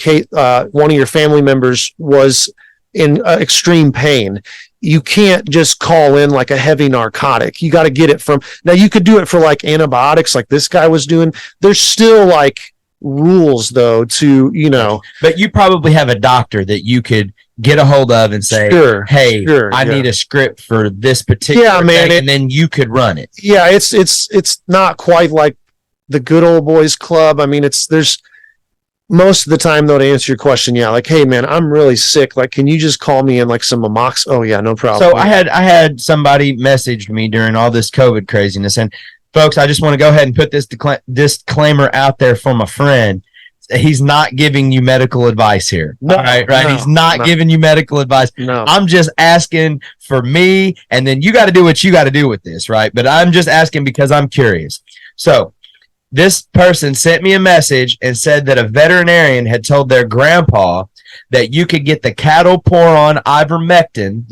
[SPEAKER 7] one of your family members was in extreme pain. You can't just call in like a heavy narcotic. You got to get it from, now you could do it for like antibiotics like this guy was doing. There's still like rules though to
[SPEAKER 6] but you probably have a doctor that you could get a hold of and say, I need a script for this particular thing, and then you could run it.
[SPEAKER 7] It's not quite like the good old boys club. I mean, there's most of the time though, to answer your question, like, hey man, I'm really sick, like, can you just call me in like some amox? Oh yeah, no problem.
[SPEAKER 6] So I had somebody messaged me during all this COVID craziness, and folks, I just want to go ahead and put this disclaimer out there for my friend. He's not giving you medical advice here.
[SPEAKER 7] No,
[SPEAKER 6] right? No, he's not giving you medical advice.
[SPEAKER 7] No.
[SPEAKER 6] I'm just asking for me, and then you got to do what you got to do with this, right? But I'm just asking because I'm curious. So this person sent me a message and said that a veterinarian had told their grandpa that you could get the cattle pour on ivermectin,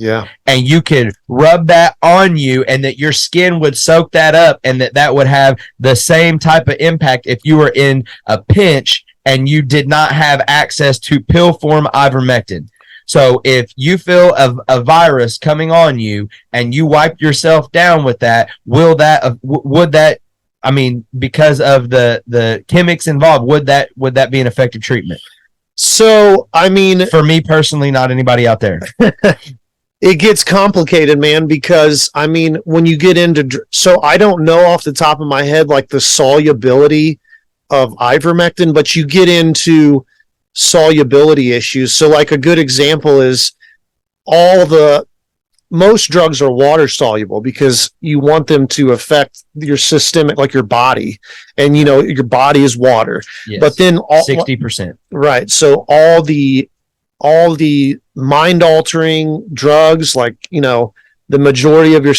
[SPEAKER 6] and you could rub that on you, and that your skin would soak that up, and that would have the same type of impact if you were in a pinch and you did not have access to pill form ivermectin. So if you feel a virus coming on you and you wipe yourself down with that, would that, I mean, because of the chemics involved, would that be an effective treatment?
[SPEAKER 7] So, I mean,
[SPEAKER 6] for me personally, not anybody out there.
[SPEAKER 7] It gets complicated, man, because I mean, when you get into, so I don't know off the top of my head, like the solubility of ivermectin, but you get into solubility issues. So like a good example is most drugs are water soluble because you want them to affect your systemic, like your body, and your body is water.
[SPEAKER 6] Yes.
[SPEAKER 7] But then
[SPEAKER 6] 60%.
[SPEAKER 7] Right. So all the mind altering drugs, like, the majority of your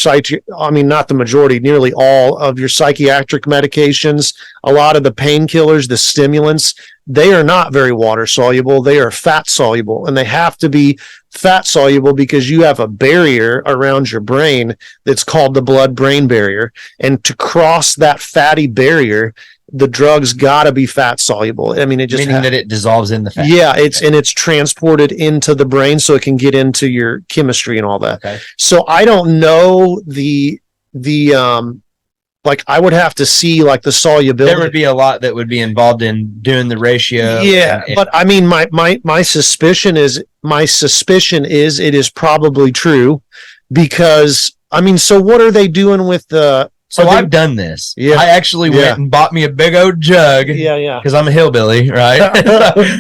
[SPEAKER 7] not the majority, nearly all of your psychiatric medications, a lot of the painkillers, the stimulants, they are not very water soluble. They are fat soluble, and they have to be fat soluble because you have a barrier around your brain that's called the blood-brain barrier. And to cross that fatty barrier, the drug's got to be fat soluble. I mean, it just
[SPEAKER 6] meaning that it dissolves in the fat.
[SPEAKER 7] Yeah, it's transported into the brain so it can get into your chemistry and all that.
[SPEAKER 6] Okay.
[SPEAKER 7] So I don't know the like I would have to see like the solubility.
[SPEAKER 6] There would be a lot that would be involved in doing the ratio.
[SPEAKER 7] Yeah, but I mean, my suspicion is it is probably true, because I mean, so what are they doing with the?
[SPEAKER 6] So I've done this.
[SPEAKER 7] Yeah.
[SPEAKER 6] I actually went and bought me a big old jug.
[SPEAKER 7] Yeah.
[SPEAKER 6] Because I'm a hillbilly, right?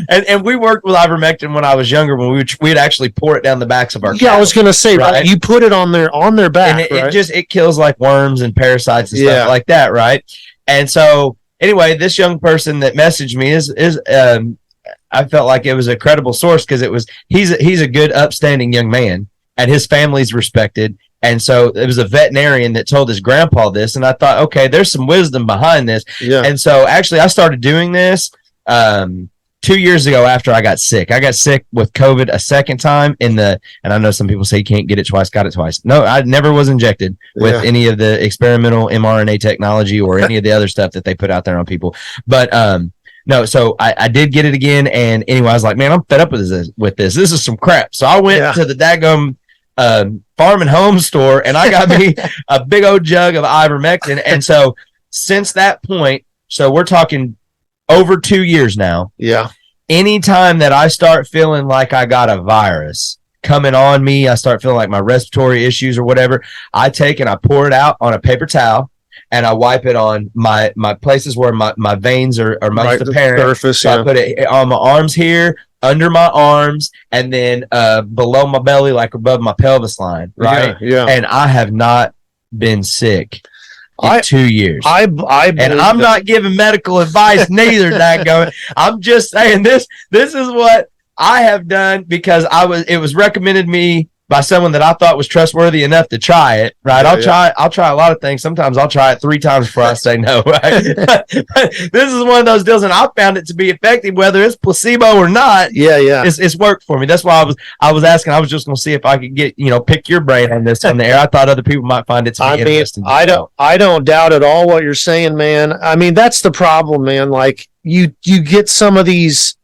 [SPEAKER 6] and we worked with ivermectin when I was younger. When we'd actually pour it down the backs of our cattle.
[SPEAKER 7] I was gonna say,
[SPEAKER 6] right?
[SPEAKER 7] You put it on their back,
[SPEAKER 6] and it kills like worms and parasites and stuff like that, right? And so anyway, this young person that messaged me is I felt like it was a credible source because he's a good, upstanding young man, and his family's respected. And so it was a veterinarian that told his grandpa this, and I thought, okay, there's some wisdom behind this.
[SPEAKER 7] Yeah.
[SPEAKER 6] And so actually I started doing this 2 years ago after I got sick. I got sick with COVID a second time and I know some people say you can't get it twice, got it twice. No, I never was injected with any of the experimental mRNA technology or any of the other stuff that they put out there on people. But no, so I did get it again, and anyway, I was like, man, I'm fed up with this. This is some crap. So I went to the daggum farm and home store, and I got me a big old jug of ivermectin. And so since that point, so we're talking over 2 years now.
[SPEAKER 7] Yeah.
[SPEAKER 6] Anytime that I start feeling like I got a virus coming on me, I start feeling like my respiratory issues or whatever, I take and I pour it out on a paper towel, and I wipe it on my places where my veins are most apparent.
[SPEAKER 7] Surface,
[SPEAKER 6] so I put it on my arms here, under my arms, and then below my belly, like above my pelvis line, right?
[SPEAKER 7] Yeah.
[SPEAKER 6] And I have not been sick in 2 years.
[SPEAKER 7] And
[SPEAKER 6] I'm not giving medical advice neither, dadgummit. I'm just saying this is what I have done because it was recommended me by someone that I thought was trustworthy enough to try it, right? I'll try a lot of things. Sometimes I'll try it 3 times before I say no, right? This is one of those deals, and I found it to be effective, whether it's placebo or not.
[SPEAKER 7] Yeah.
[SPEAKER 6] It's worked for me. That's why I was asking. I was just going to see if I could get, pick your brain on this on the air. I thought other people might find it to be interesting.
[SPEAKER 7] I don't doubt at all what you're saying, man. I mean, that's the problem, man. Like you get some of these.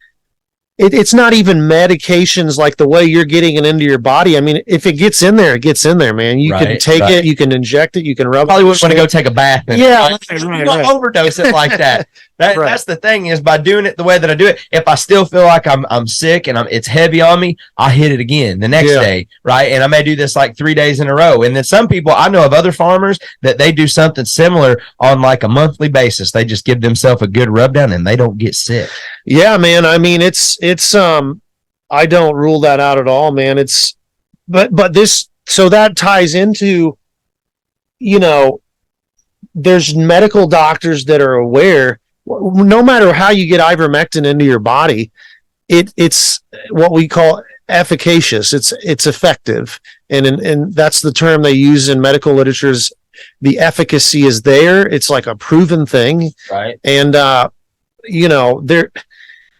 [SPEAKER 7] It's not even medications like the way you're getting it into your body. I mean, if it gets in there, it gets in there, man. You can take it, you can inject it, you can rub it.
[SPEAKER 6] Probably wouldn't want to go take a bath.
[SPEAKER 7] Right.
[SPEAKER 6] Overdose it like that. That's the thing is by doing it the way that I do it. If I still feel like I'm sick and it's heavy on me, I'll hit it again the next day, right? And I may do this like 3 days in a row. And then some people, I know of other farmers that they do something similar on like a monthly basis. They just give themselves a good rub down and they don't get sick.
[SPEAKER 7] Yeah, man. I mean, it's I don't rule that out at all, man. But this, so that ties into, there's medical doctors that are aware, no matter how you get ivermectin into your body, it's what we call efficacious. It's effective. And that's the term they use in medical literature is the efficacy is there. It's like a proven thing.
[SPEAKER 6] Right.
[SPEAKER 7] And,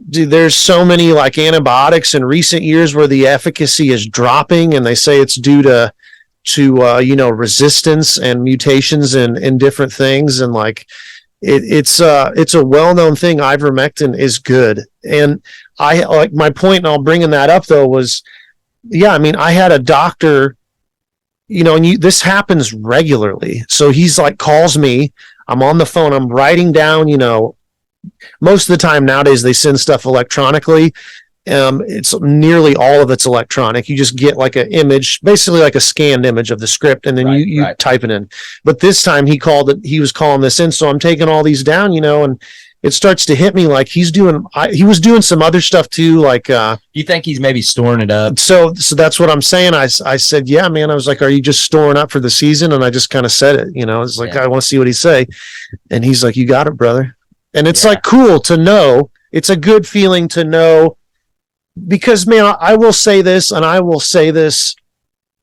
[SPEAKER 7] there's so many like antibiotics in recent years where the efficacy is dropping, and they say it's due to resistance and mutations in different things. And like it's a well-known thing. Ivermectin is good. And I like my point, and I'll bring that up though, was, I mean, I had a doctor, and this happens regularly. So he's like, calls me, I'm on the phone, I'm writing down, most of the time nowadays they send stuff electronically. It's nearly all of it's electronic. You just get like an image, basically like a scanned image of the script, and then you type it in. But this time he was calling this in, so I'm taking all these down, and it starts to hit me like he was doing some other stuff too. Like,
[SPEAKER 6] you think he's maybe storing it up?
[SPEAKER 7] So that's what I'm saying. I said, yeah, man. I was like, are you just storing up for the season? And I just kind of said it, it's like, I want to see what he say. And he's like, you got it, brother. And it's like cool to know. It's a good feeling to know, because, man, I will say this, and I will say this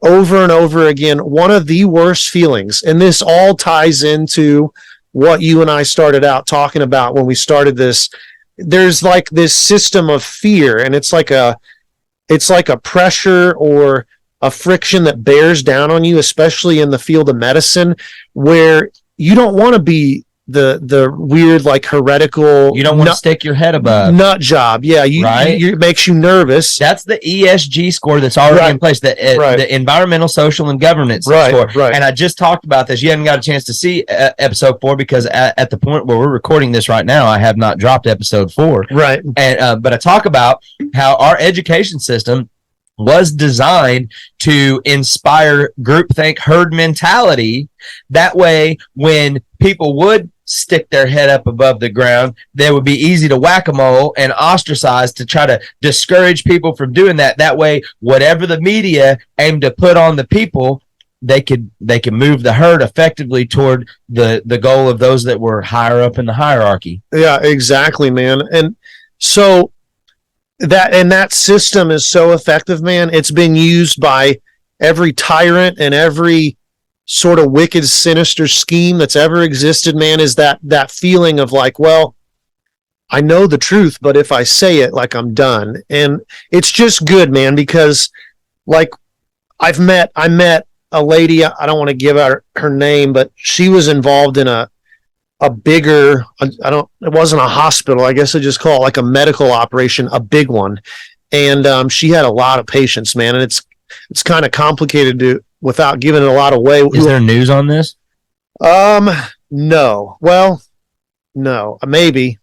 [SPEAKER 7] over and over again. One of the worst feelings, and this all ties into what you and I started out talking about when we started this. There's like this system of fear, and it's like a pressure or a friction that bears down on you, especially in the field of medicine, where you don't want to be the weird, like, heretical,
[SPEAKER 6] you don't want to stick your head above
[SPEAKER 7] nut job. Yeah, it makes you nervous.
[SPEAKER 6] That's the ESG score that's already in place, the environmental, social, and governance score.
[SPEAKER 7] Right.
[SPEAKER 6] And I just talked about this. You haven't got a chance to see episode 4, because at the point where we're recording this right now, I have not dropped episode 4.
[SPEAKER 7] Right.
[SPEAKER 6] And but I talk about how our education system was designed to inspire groupthink, herd mentality. That way, when people would stick their head up above the ground, they would be easy to whack-a-mole and ostracize to try to discourage people from doing that. That way, whatever the media aimed to put on the people, they could move the herd effectively toward the goal of those that were higher up in the hierarchy.
[SPEAKER 7] Yeah, exactly, man. And so that system is so effective, man. It's been used by every tyrant and every sort of wicked, sinister scheme that's ever existed, man. Is that feeling of like, well, I know the truth, but if I say it, like, I'm done. And it's just good, man, because, like, I met a lady, I don't want to give out her name, but she was involved in a bigger, it wasn't a hospital, I guess I just call it like a medical operation, a big one. And she had a lot of patients, man, and it's kind of complicated to, without giving it a lot away.
[SPEAKER 6] Is there news on this?
[SPEAKER 7] No. Well, no, maybe,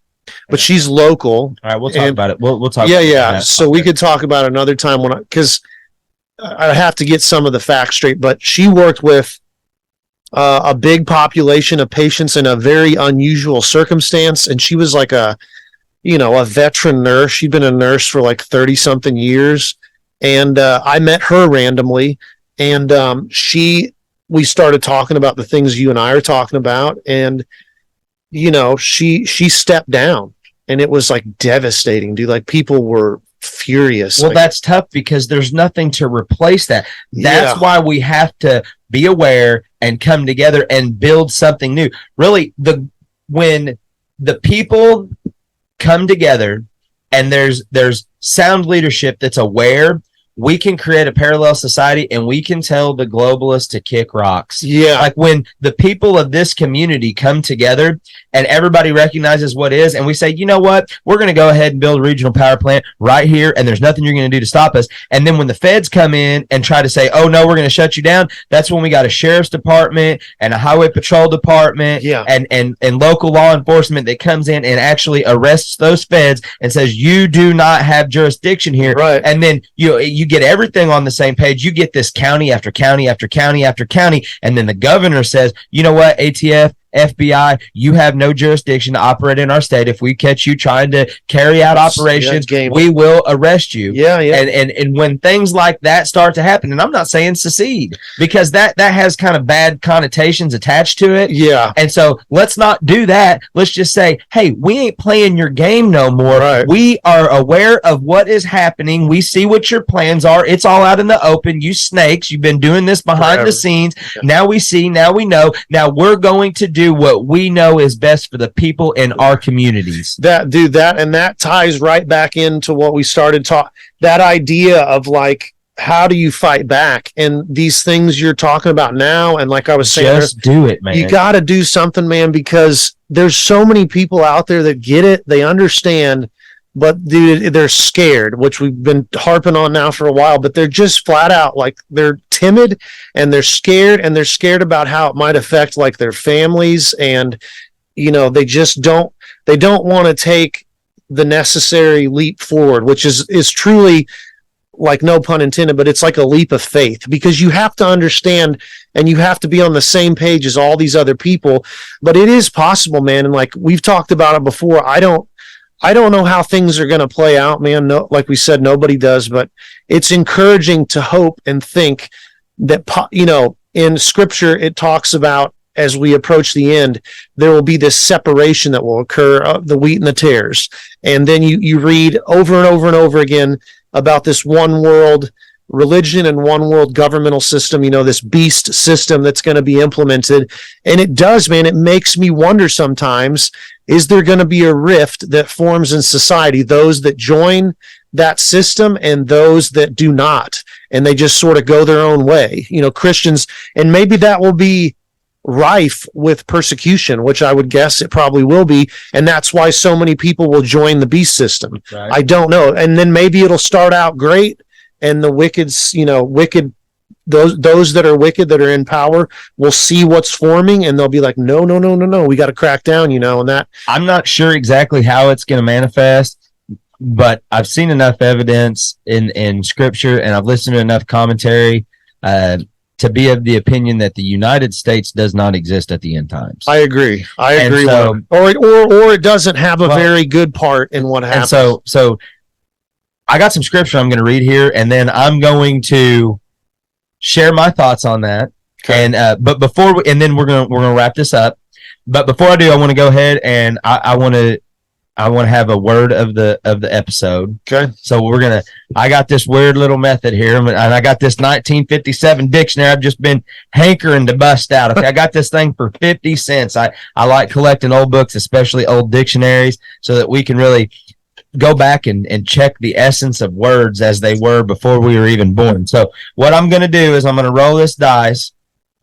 [SPEAKER 7] but she's local.
[SPEAKER 6] All right, we'll talk about it. We'll talk.
[SPEAKER 7] Yeah,
[SPEAKER 6] about
[SPEAKER 7] yeah.
[SPEAKER 6] that.
[SPEAKER 7] So we could talk about it another time because I have to get some of the facts straight. But she worked with a big population of patients in a very unusual circumstance, and she was like a veteran nurse. She'd been a nurse for like 30 something years, and I met her randomly. And we started talking about the things you and I are talking about, and she stepped down, and it was like devastating, dude. Like, people were furious.
[SPEAKER 6] Well,
[SPEAKER 7] like,
[SPEAKER 6] that's tough because there's nothing to replace that. That's why we have to be aware and come together and build something new. Really, when the people come together and there's sound leadership that's aware, we can create a parallel society, and we can tell the globalists to kick rocks.
[SPEAKER 7] Yeah.
[SPEAKER 6] Like, when the people of this community come together and everybody recognizes what is, and we say, you know what, we're going to go ahead and build a regional power plant right here, and there's nothing you're going to do to stop us. And then when the feds come in and try to say, oh, no, we're going to shut you down, that's when we got a sheriff's department and a highway patrol department and local law enforcement that comes in and actually arrests those feds and says, you do not have jurisdiction here.
[SPEAKER 7] Right.
[SPEAKER 6] And then you get everything on the same page. You get this county after county after county after county, and then the governor says, you know what, ATF, FBI, you have no jurisdiction to operate in our state. If we catch you trying to carry out operations, we will arrest you.
[SPEAKER 7] Yeah.
[SPEAKER 6] And when things like that start to happen, and I'm not saying secede, because that has kind of bad connotations attached to it.
[SPEAKER 7] Yeah.
[SPEAKER 6] And so let's not do that. Let's just say, hey, we ain't playing your game no more.
[SPEAKER 7] Right.
[SPEAKER 6] We are aware of what is happening. We see what your plans are. It's all out in the open. You snakes, you've been doing this behind the scenes. Yeah. Now we see, now we know. Now we're going to do what we know is best for the people in our communities.
[SPEAKER 7] That ties right back into what we started talking, that idea of, like, how do you fight back? And these things you're talking about now, and like I was saying,
[SPEAKER 6] just do it, man.
[SPEAKER 7] You got to do something, man, because there's so many people out there that get it, they understand, but dude, they're scared, which we've been harping on now for a while, but they're just flat out, like, they're timid and they're scared about how it might affect, like, their families, and they just don't want to take the necessary leap forward, which is truly like no pun intended, but it's like a leap of faith because you have to understand and you have to be on the same page as all these other people. But it is possible, man. And like we've talked about it before, I don't know how things are going to play out, man. No, like we said, nobody does, but it's encouraging to hope and think that, in scripture, it talks about as we approach the end, there will be this separation that will occur of the wheat and the tares. And then you read over and over and over again about this one world religion and one world governmental system, this beast system that's going to be implemented. And it does, man, it makes me wonder sometimes, is there going to be a rift that forms in society, those that join that system and those that do not, and they just sort of go their own way, Christians, and maybe that will be rife with persecution, which I would guess it probably will be, and that's why so many people will join the beast system. Right. I don't know, and then maybe it'll start out great, and the wicked, those that are wicked that are in power will see what's forming, and they'll be like, no, we got to crack down, and that. I'm not sure exactly how it's going to manifest, but I've seen enough evidence in scripture, and I've listened to enough commentary to be of the opinion that the United States does not exist at the end times. I agree. So, or it doesn't have a very good part in what happens. And so I got some scripture I'm going to read here, and then I'm going to share my thoughts on that. Okay. And but before, and then we're gonna wrap this up. But before I do, I want to go ahead and I want to have a word of the episode. Okay. So I got this weird little method here, and I got this 1957 dictionary I've just been hankering to bust out. Okay. I got this thing for 50 cents. I like collecting old books, especially old dictionaries, so that we can really go back and check the essence of words as they were before we were even born. So what I'm going to do is I'm going to roll this dice,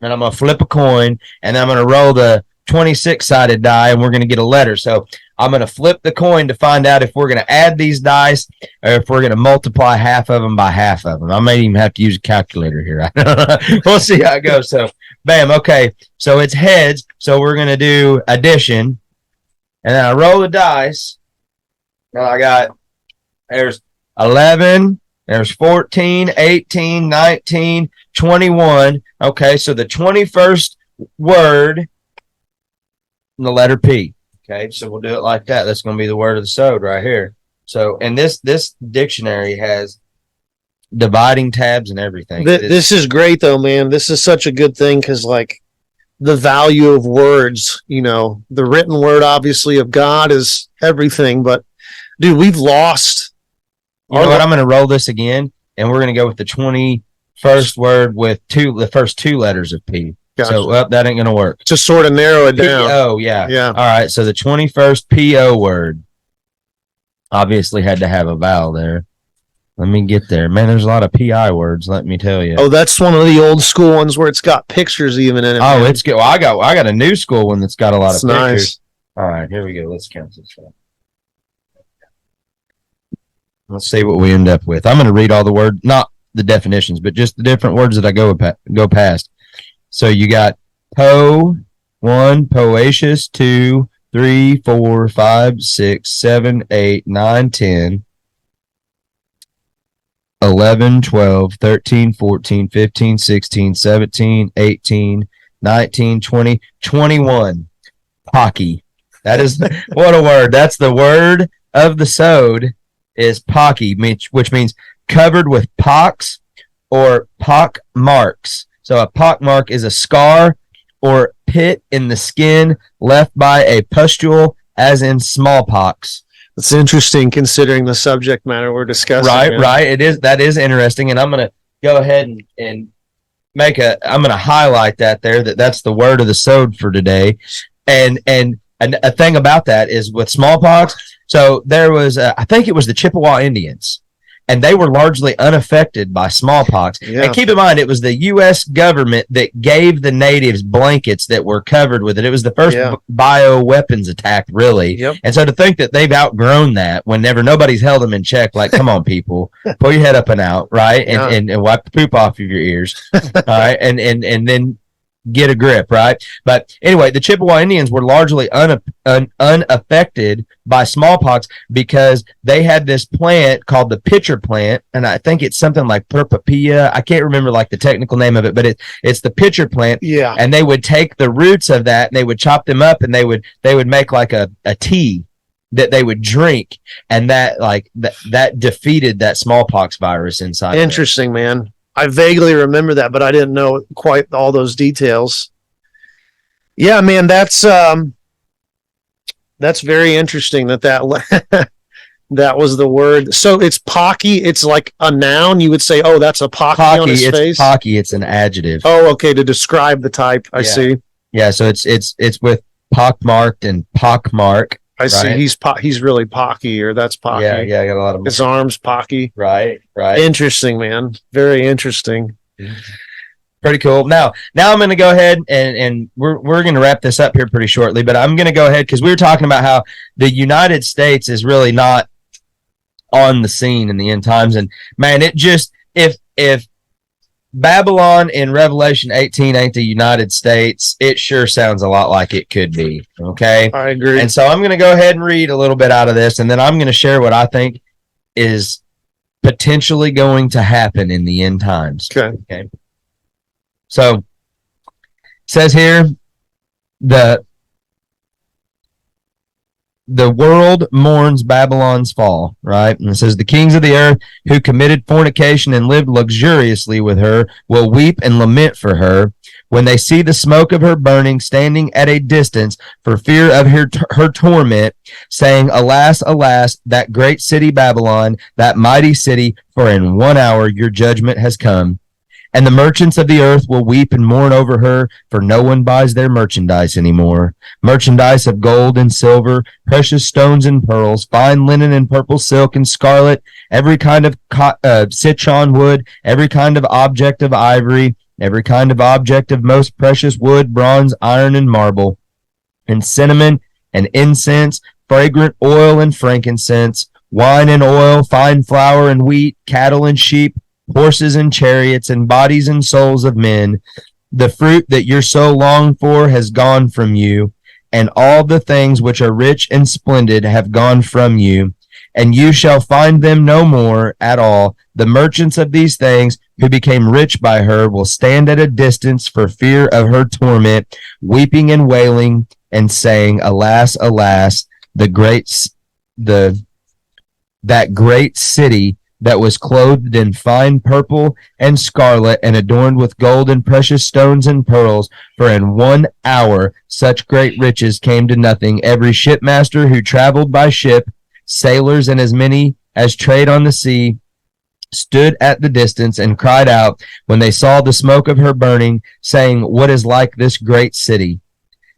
[SPEAKER 7] and I'm going to flip a coin, and I'm going to roll the 26-sided die, and we're going to get a letter. So I'm going to flip the coin to find out if we're going to add these dice or if we're going to multiply half of them by half of them. I may even have to use a calculator here. We'll see how it goes. So, bam. Okay. So it's heads. So we're going to do addition. And then I roll the dice. And there's 11, there's 14, 18, 19, 21. Okay. So the 21st word, the letter P. Okay, so we'll do it like that. That's going to be the word of the sowed right here. So, and this dictionary has dividing tabs and everything. This is great, though, man. This is such a good thing because, like, the value of words, the written word, obviously, of God is everything. But, dude, we've lost. You know what? I'm going to roll this again, and we're going to go with the 21st word with the first two letters of P. Gotcha. So, that ain't going to work. Just sort of narrow it down. Oh, yeah. Yeah. All right. So, the 21st PO word obviously had to have a vowel there. Let me get there. Man, there's a lot of PI words, let me tell you. Oh, that's one of the old school ones where it's got pictures even in it. Oh, man. It's good. Well, I got a new school one that's got a lot of pictures. Nice. All right. Here we go. Let's count this up. Let's see what we end up with. I'm going to read all the words, not the definitions, but just the different words that I go past. So you got po, 1, poaceous, 2, 3, 4, 5, 6, 7, 8, 9, 10, 11, 12, 13, 14, 15, 16, 17, 18, 19, 20, 21. Pocky. That is, what a word. That's the word of the sowed is pocky, which means covered with pocks or pock marks. So a pock mark is a scar or pit in the skin left by a pustule, as in smallpox. That's interesting considering the subject matter we're discussing. Right. It is. That is interesting. And I'm going to go ahead and I'm going to highlight that there, that's the word of the sowed for today. And a thing about that is with smallpox. So there was, I think it was the Chippewa Indians, and they were largely unaffected by smallpox. Yeah. And keep in mind, it was the U.S. government that gave the natives blankets that were covered with it. It was the first bioweapons attack, really. Yep. And so to think that they've outgrown that whenever nobody's held them in check, like, come on, people, pull your head up and out, right? And wipe the poop off of your ears. All right. And then
[SPEAKER 6] get a grip, right? But anyway, the Chippewa Indians were largely unaffected by smallpox because they had this plant called the pitcher plant, and I think it's something like Purpapilla. I can't remember like the technical name of it, but it's the pitcher plant.
[SPEAKER 7] Yeah.
[SPEAKER 6] And they would take the roots of that and they would chop them up and they would make like a tea that they would drink, and that defeated that smallpox virus inside.
[SPEAKER 7] Interesting, man. I vaguely remember that, but I didn't know quite all those details. Yeah, man, that's very interesting that that was the word. So it's pocky. It's like a noun. You would say, "Oh, that's a pocky on his face."
[SPEAKER 6] Pocky. It's an adjective.
[SPEAKER 7] Oh, okay, to describe the type. I see.
[SPEAKER 6] Yeah, so it's with pockmarked and pockmark.
[SPEAKER 7] I see. He's really pocky, or that's pocky.
[SPEAKER 6] Yeah, I got a lot of
[SPEAKER 7] his arms pocky.
[SPEAKER 6] Right.
[SPEAKER 7] Interesting, man. Very interesting.
[SPEAKER 6] Pretty cool. Now I'm going to go ahead and we're going to wrap this up here pretty shortly, but I'm going to go ahead because we were talking about how the United States is really not on the scene in the end times, and man, it just if Babylon in Revelation 18 ain't the United States, it sure sounds a lot like it could be. Okay.
[SPEAKER 7] I agree.
[SPEAKER 6] And so I'm going to go ahead and read a little bit out of this, and then I'm going to share what I think is potentially going to happen in the end times. Okay. So it says here, the world mourns Babylon's fall, right? And it says, the kings of the earth who committed fornication and lived luxuriously with her will weep and lament for her when they see the smoke of her burning, standing at a distance for fear of her torment, saying, alas, alas, that great city Babylon, that mighty city, for in 1 hour your judgment has come. And the merchants of the earth will weep and mourn over her, for no one buys their merchandise anymore. Merchandise of gold and silver, precious stones and pearls, fine linen and purple silk and scarlet, every kind of citron wood, every kind of object of ivory, every kind of object of most precious wood, bronze, iron, and marble, and cinnamon and incense, fragrant oil and frankincense, wine and oil, fine flour and wheat, cattle and sheep, horses and chariots, and bodies and souls of men. The fruit that your soul longed for has gone from you, and all the things which are rich and splendid have gone from you, and you shall find them no more at all. The merchants of these things who became rich by her will stand at a distance for fear of her torment, weeping and wailing and saying, alas, alas, that great city that was clothed in fine purple and scarlet and adorned with gold and precious stones and pearls, for in 1 hour such great riches came to nothing. Every shipmaster who traveled by ship, sailors and as many as trade on the sea, stood at the distance and cried out when they saw the smoke of her burning, saying, what is like this great city?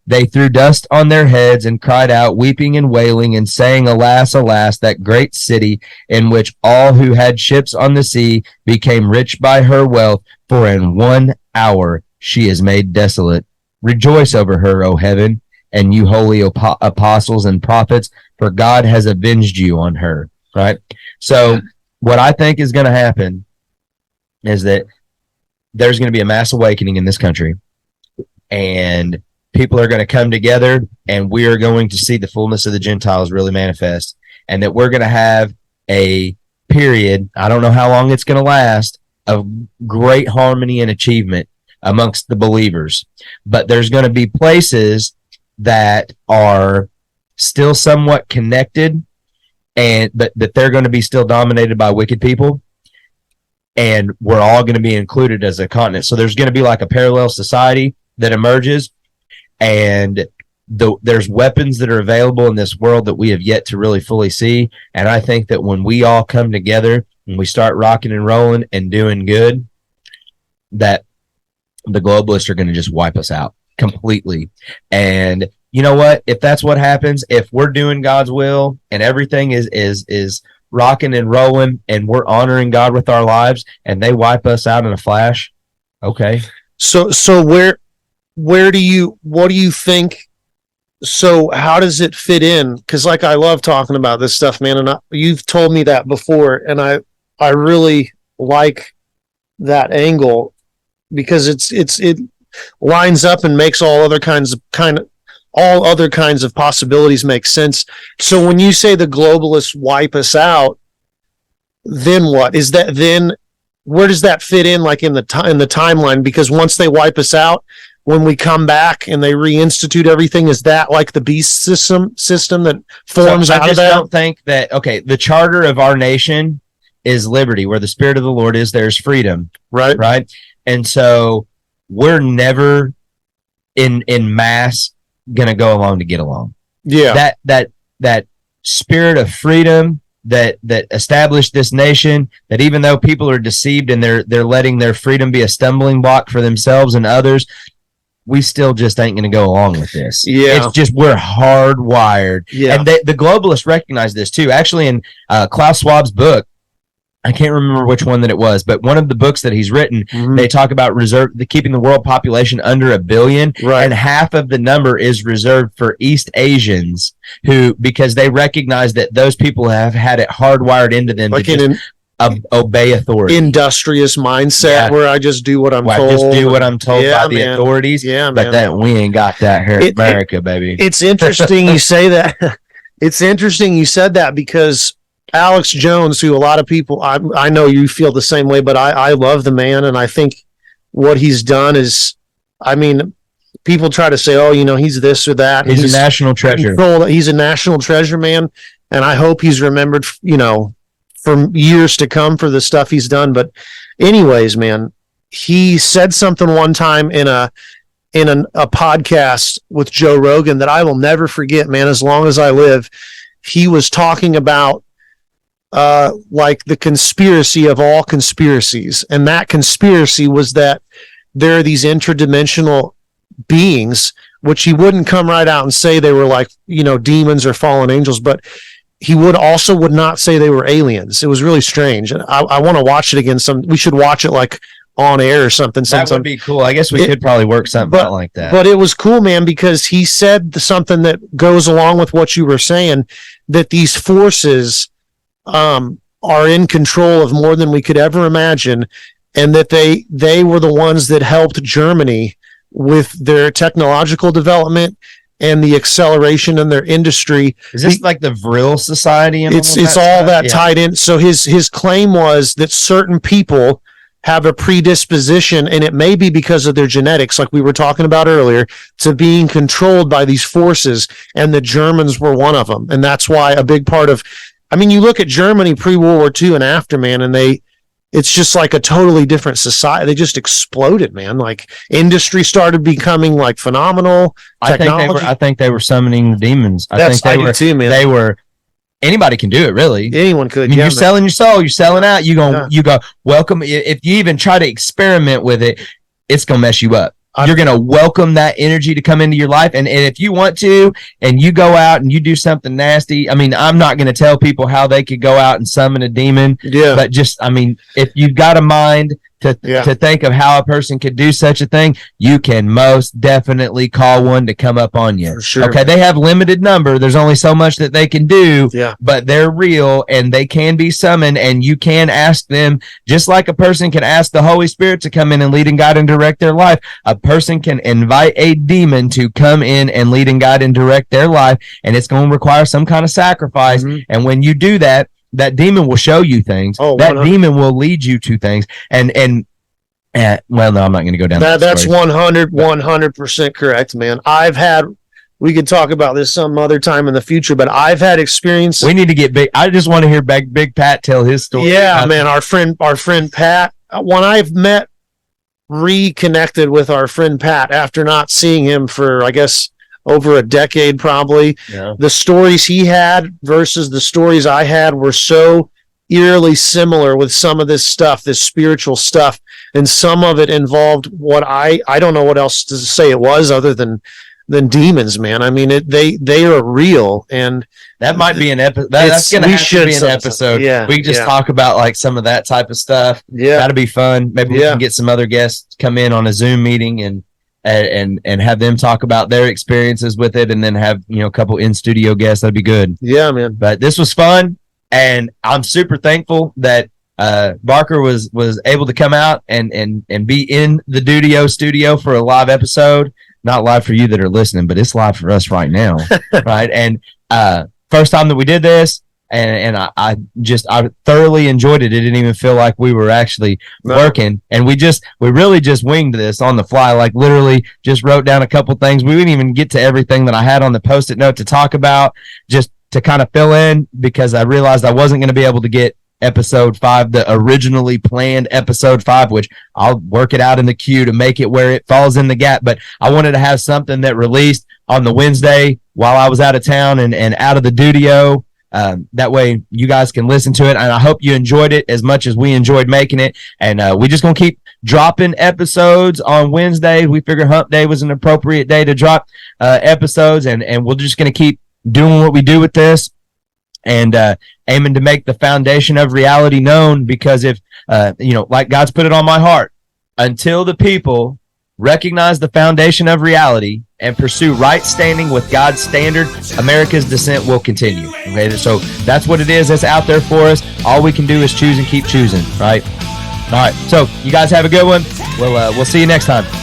[SPEAKER 6] They threw dust on their heads and cried out, weeping and wailing, and saying, alas, alas, that great city in which all who had ships on the sea became rich by her wealth, for in 1 hour she is made desolate. Rejoice over her, O heaven, and you holy apostles and prophets, for God has avenged you on her. Right? So what I think is going to happen is that there's going to be a mass awakening in this country, and people are going to come together, and we are going to see the fullness of the Gentiles really manifest, and that we're going to have a period, I don't know how long it's going to last, of great harmony and achievement amongst the believers. But there's going to be places that are still somewhat connected, but that they're going to be still dominated by wicked people, and we're all going to be included as a continent. So there's going to be like a parallel society that emerges, and there's weapons that are available in this world that we have yet to really fully see. And I think that when we all come together and we start rocking and rolling and doing good, that the globalists are going to just wipe us out completely. And you know what? If that's what happens, if we're doing God's will and everything is rocking and rolling and we're honoring God with our lives, and they wipe us out in a flash, okay.
[SPEAKER 7] So what do you think? So how does it fit in? Because like, I love talking about this stuff, man, and you've told me that before, and I really like that angle, because lines up and makes all other kinds of possibilities make sense. So when you say the globalists wipe us out, then what is that? Then where does that fit in, like in the timeline? Because once they wipe us out, when we come back and they reinstitute everything, is that like the beast system that forms out of that? I
[SPEAKER 6] don't think that. Okay, the charter of our nation is liberty. Where the spirit of the Lord is, there's freedom. Right. And so we're never in mass gonna go along to get along.
[SPEAKER 7] Yeah.
[SPEAKER 6] That spirit of freedom that established this nation, that even though people are deceived and they're letting their freedom be a stumbling block for themselves and others, we still just ain't going to go along with this.
[SPEAKER 7] Yeah.
[SPEAKER 6] It's just we're hardwired.
[SPEAKER 7] Yeah.
[SPEAKER 6] And the globalists recognize this too. Actually, in Klaus Schwab's book, I can't remember which one that it was, but one of the books that he's written, they talk about keeping the world population under 1 billion, and half of the number is reserved for East Asians, because they recognize that those people have had it hardwired into them
[SPEAKER 7] like
[SPEAKER 6] to just obey authority.
[SPEAKER 7] Industrious mindset where I just do what I'm told.
[SPEAKER 6] I just do what I'm told by the authorities.
[SPEAKER 7] Yeah,
[SPEAKER 6] but that we ain't got that here in America, baby.
[SPEAKER 7] It's interesting you say that. It's interesting you said that, because Alex Jones, who a lot of people, I know you feel the same way, but I love the man, and I think what he's done is, I mean, people try to say, oh, he's this or that.
[SPEAKER 6] He's a national treasure.
[SPEAKER 7] He's a national treasure, man, and I hope he's remembered, for years to come for the stuff he's done. But anyways, man, he said something one time in a podcast with Joe Rogan that I will never forget, man, as long as I live. He was talking about like the conspiracy of all conspiracies. And that conspiracy was that there are these interdimensional beings, which he wouldn't come right out and say they were like, demons or fallen angels, but he would not say they were aliens. It was really strange. And I want to watch it again. We should watch it like on air or something.
[SPEAKER 6] That would be cool. I guess we could probably work something out like that.
[SPEAKER 7] But it was cool, man, because he said something that goes along with what you were saying, that these forces are in control of more than we could ever imagine, and that they were the ones that helped Germany with their technological development and the acceleration in their industry.
[SPEAKER 6] Is this like the Vril Society? And
[SPEAKER 7] it's all that tied in. So his claim was that certain people have a predisposition, and it may be because of their genetics, like we were talking about earlier, to being controlled by these forces, and the Germans were one of them. And that's why a big part of, you look at Germany pre-World War II and after, man, and it's just like a totally different society. They just exploded, man. Like industry started becoming like phenomenal.
[SPEAKER 6] I think they were summoning the demons. I do too, man. They were. Anybody can do it, really.
[SPEAKER 7] Anyone could.
[SPEAKER 6] You're selling your soul. You're selling out. You go welcome. If you even try to experiment with it, it's gonna mess you up. You're gonna welcome that energy to come into your life, and if you want to, and you go out and you do something nasty. I'm not gonna tell people how they could go out and summon a demon.
[SPEAKER 7] Yeah.
[SPEAKER 6] But just, if you've got a mind to think of how a person could do such a thing, you can most definitely call one to come up on you.
[SPEAKER 7] For sure.
[SPEAKER 6] Okay, they have limited number. There's only so much that they can do, but they're real and they can be summoned, and you can ask them, just like a person can ask the Holy Spirit to come in and lead and guide and direct their life. A person can invite a demon to come in and lead and guide and direct their life, and it's going to require some kind of sacrifice. And when you do that, that demon will show you things.
[SPEAKER 7] Oh,
[SPEAKER 6] that demon will lead you to things. Well, no, I'm not going to go down that.
[SPEAKER 7] That's 100% correct, man. We could talk about this some other time in the future, but I've had experience.
[SPEAKER 6] We need to get big. I just want to hear Big Pat tell his story.
[SPEAKER 7] Yeah, man. Our friend Pat, when I've reconnected with our friend Pat after not seeing him for, I guess, over a decade, probably.
[SPEAKER 6] Yeah.
[SPEAKER 7] The stories he had versus the stories I had were so eerily similar with some of this stuff, this spiritual stuff, and some of it involved what I don't know what else to say it was other than demons, man. They are real, and
[SPEAKER 6] that might be an episode. That's going to have to be an episode.
[SPEAKER 7] Yeah,
[SPEAKER 6] we can just talk about like some of that type of stuff.
[SPEAKER 7] Yeah,
[SPEAKER 6] that'd be fun. Maybe we can get some other guests to come in on a Zoom meeting and have them talk about their experiences with it, and then have a couple in studio guests. That'd be good.
[SPEAKER 7] Yeah, man.
[SPEAKER 6] But this was fun, and I'm super thankful that Barker was able to come out and be in the Dudio studio for a live episode. Not live for you that are listening, but it's live for us right now, right? And first time that we did this, and I thoroughly enjoyed it. It didn't even feel like we were actually working, and we really just winged this on the fly, like literally just wrote down a couple things. We didn't even get to everything that I had on the Post-it note to talk about, just to kind of fill in, because I realized I wasn't going to be able to get episode 5, the originally planned episode 5, which I'll work it out in the queue to make it where it falls in the gap. But I wanted to have something that released on the Wednesday while I was out of town and out of the Dudio. That way you guys can listen to it. And I hope you enjoyed it as much as we enjoyed making it. And we just going to keep dropping episodes on Wednesday. We figured Hump Day was an appropriate day to drop episodes. And we're just going to keep doing what we do with this. And aiming to make the foundation of reality known, because if like God's put it on my heart, until the people recognize the foundation of reality and pursue right standing with God's standard, America's descent will continue. Okay, so that's what it is. That's out there for us. All we can do is choose and keep choosing, right? All right, so you guys have a good one. We'll see you next time.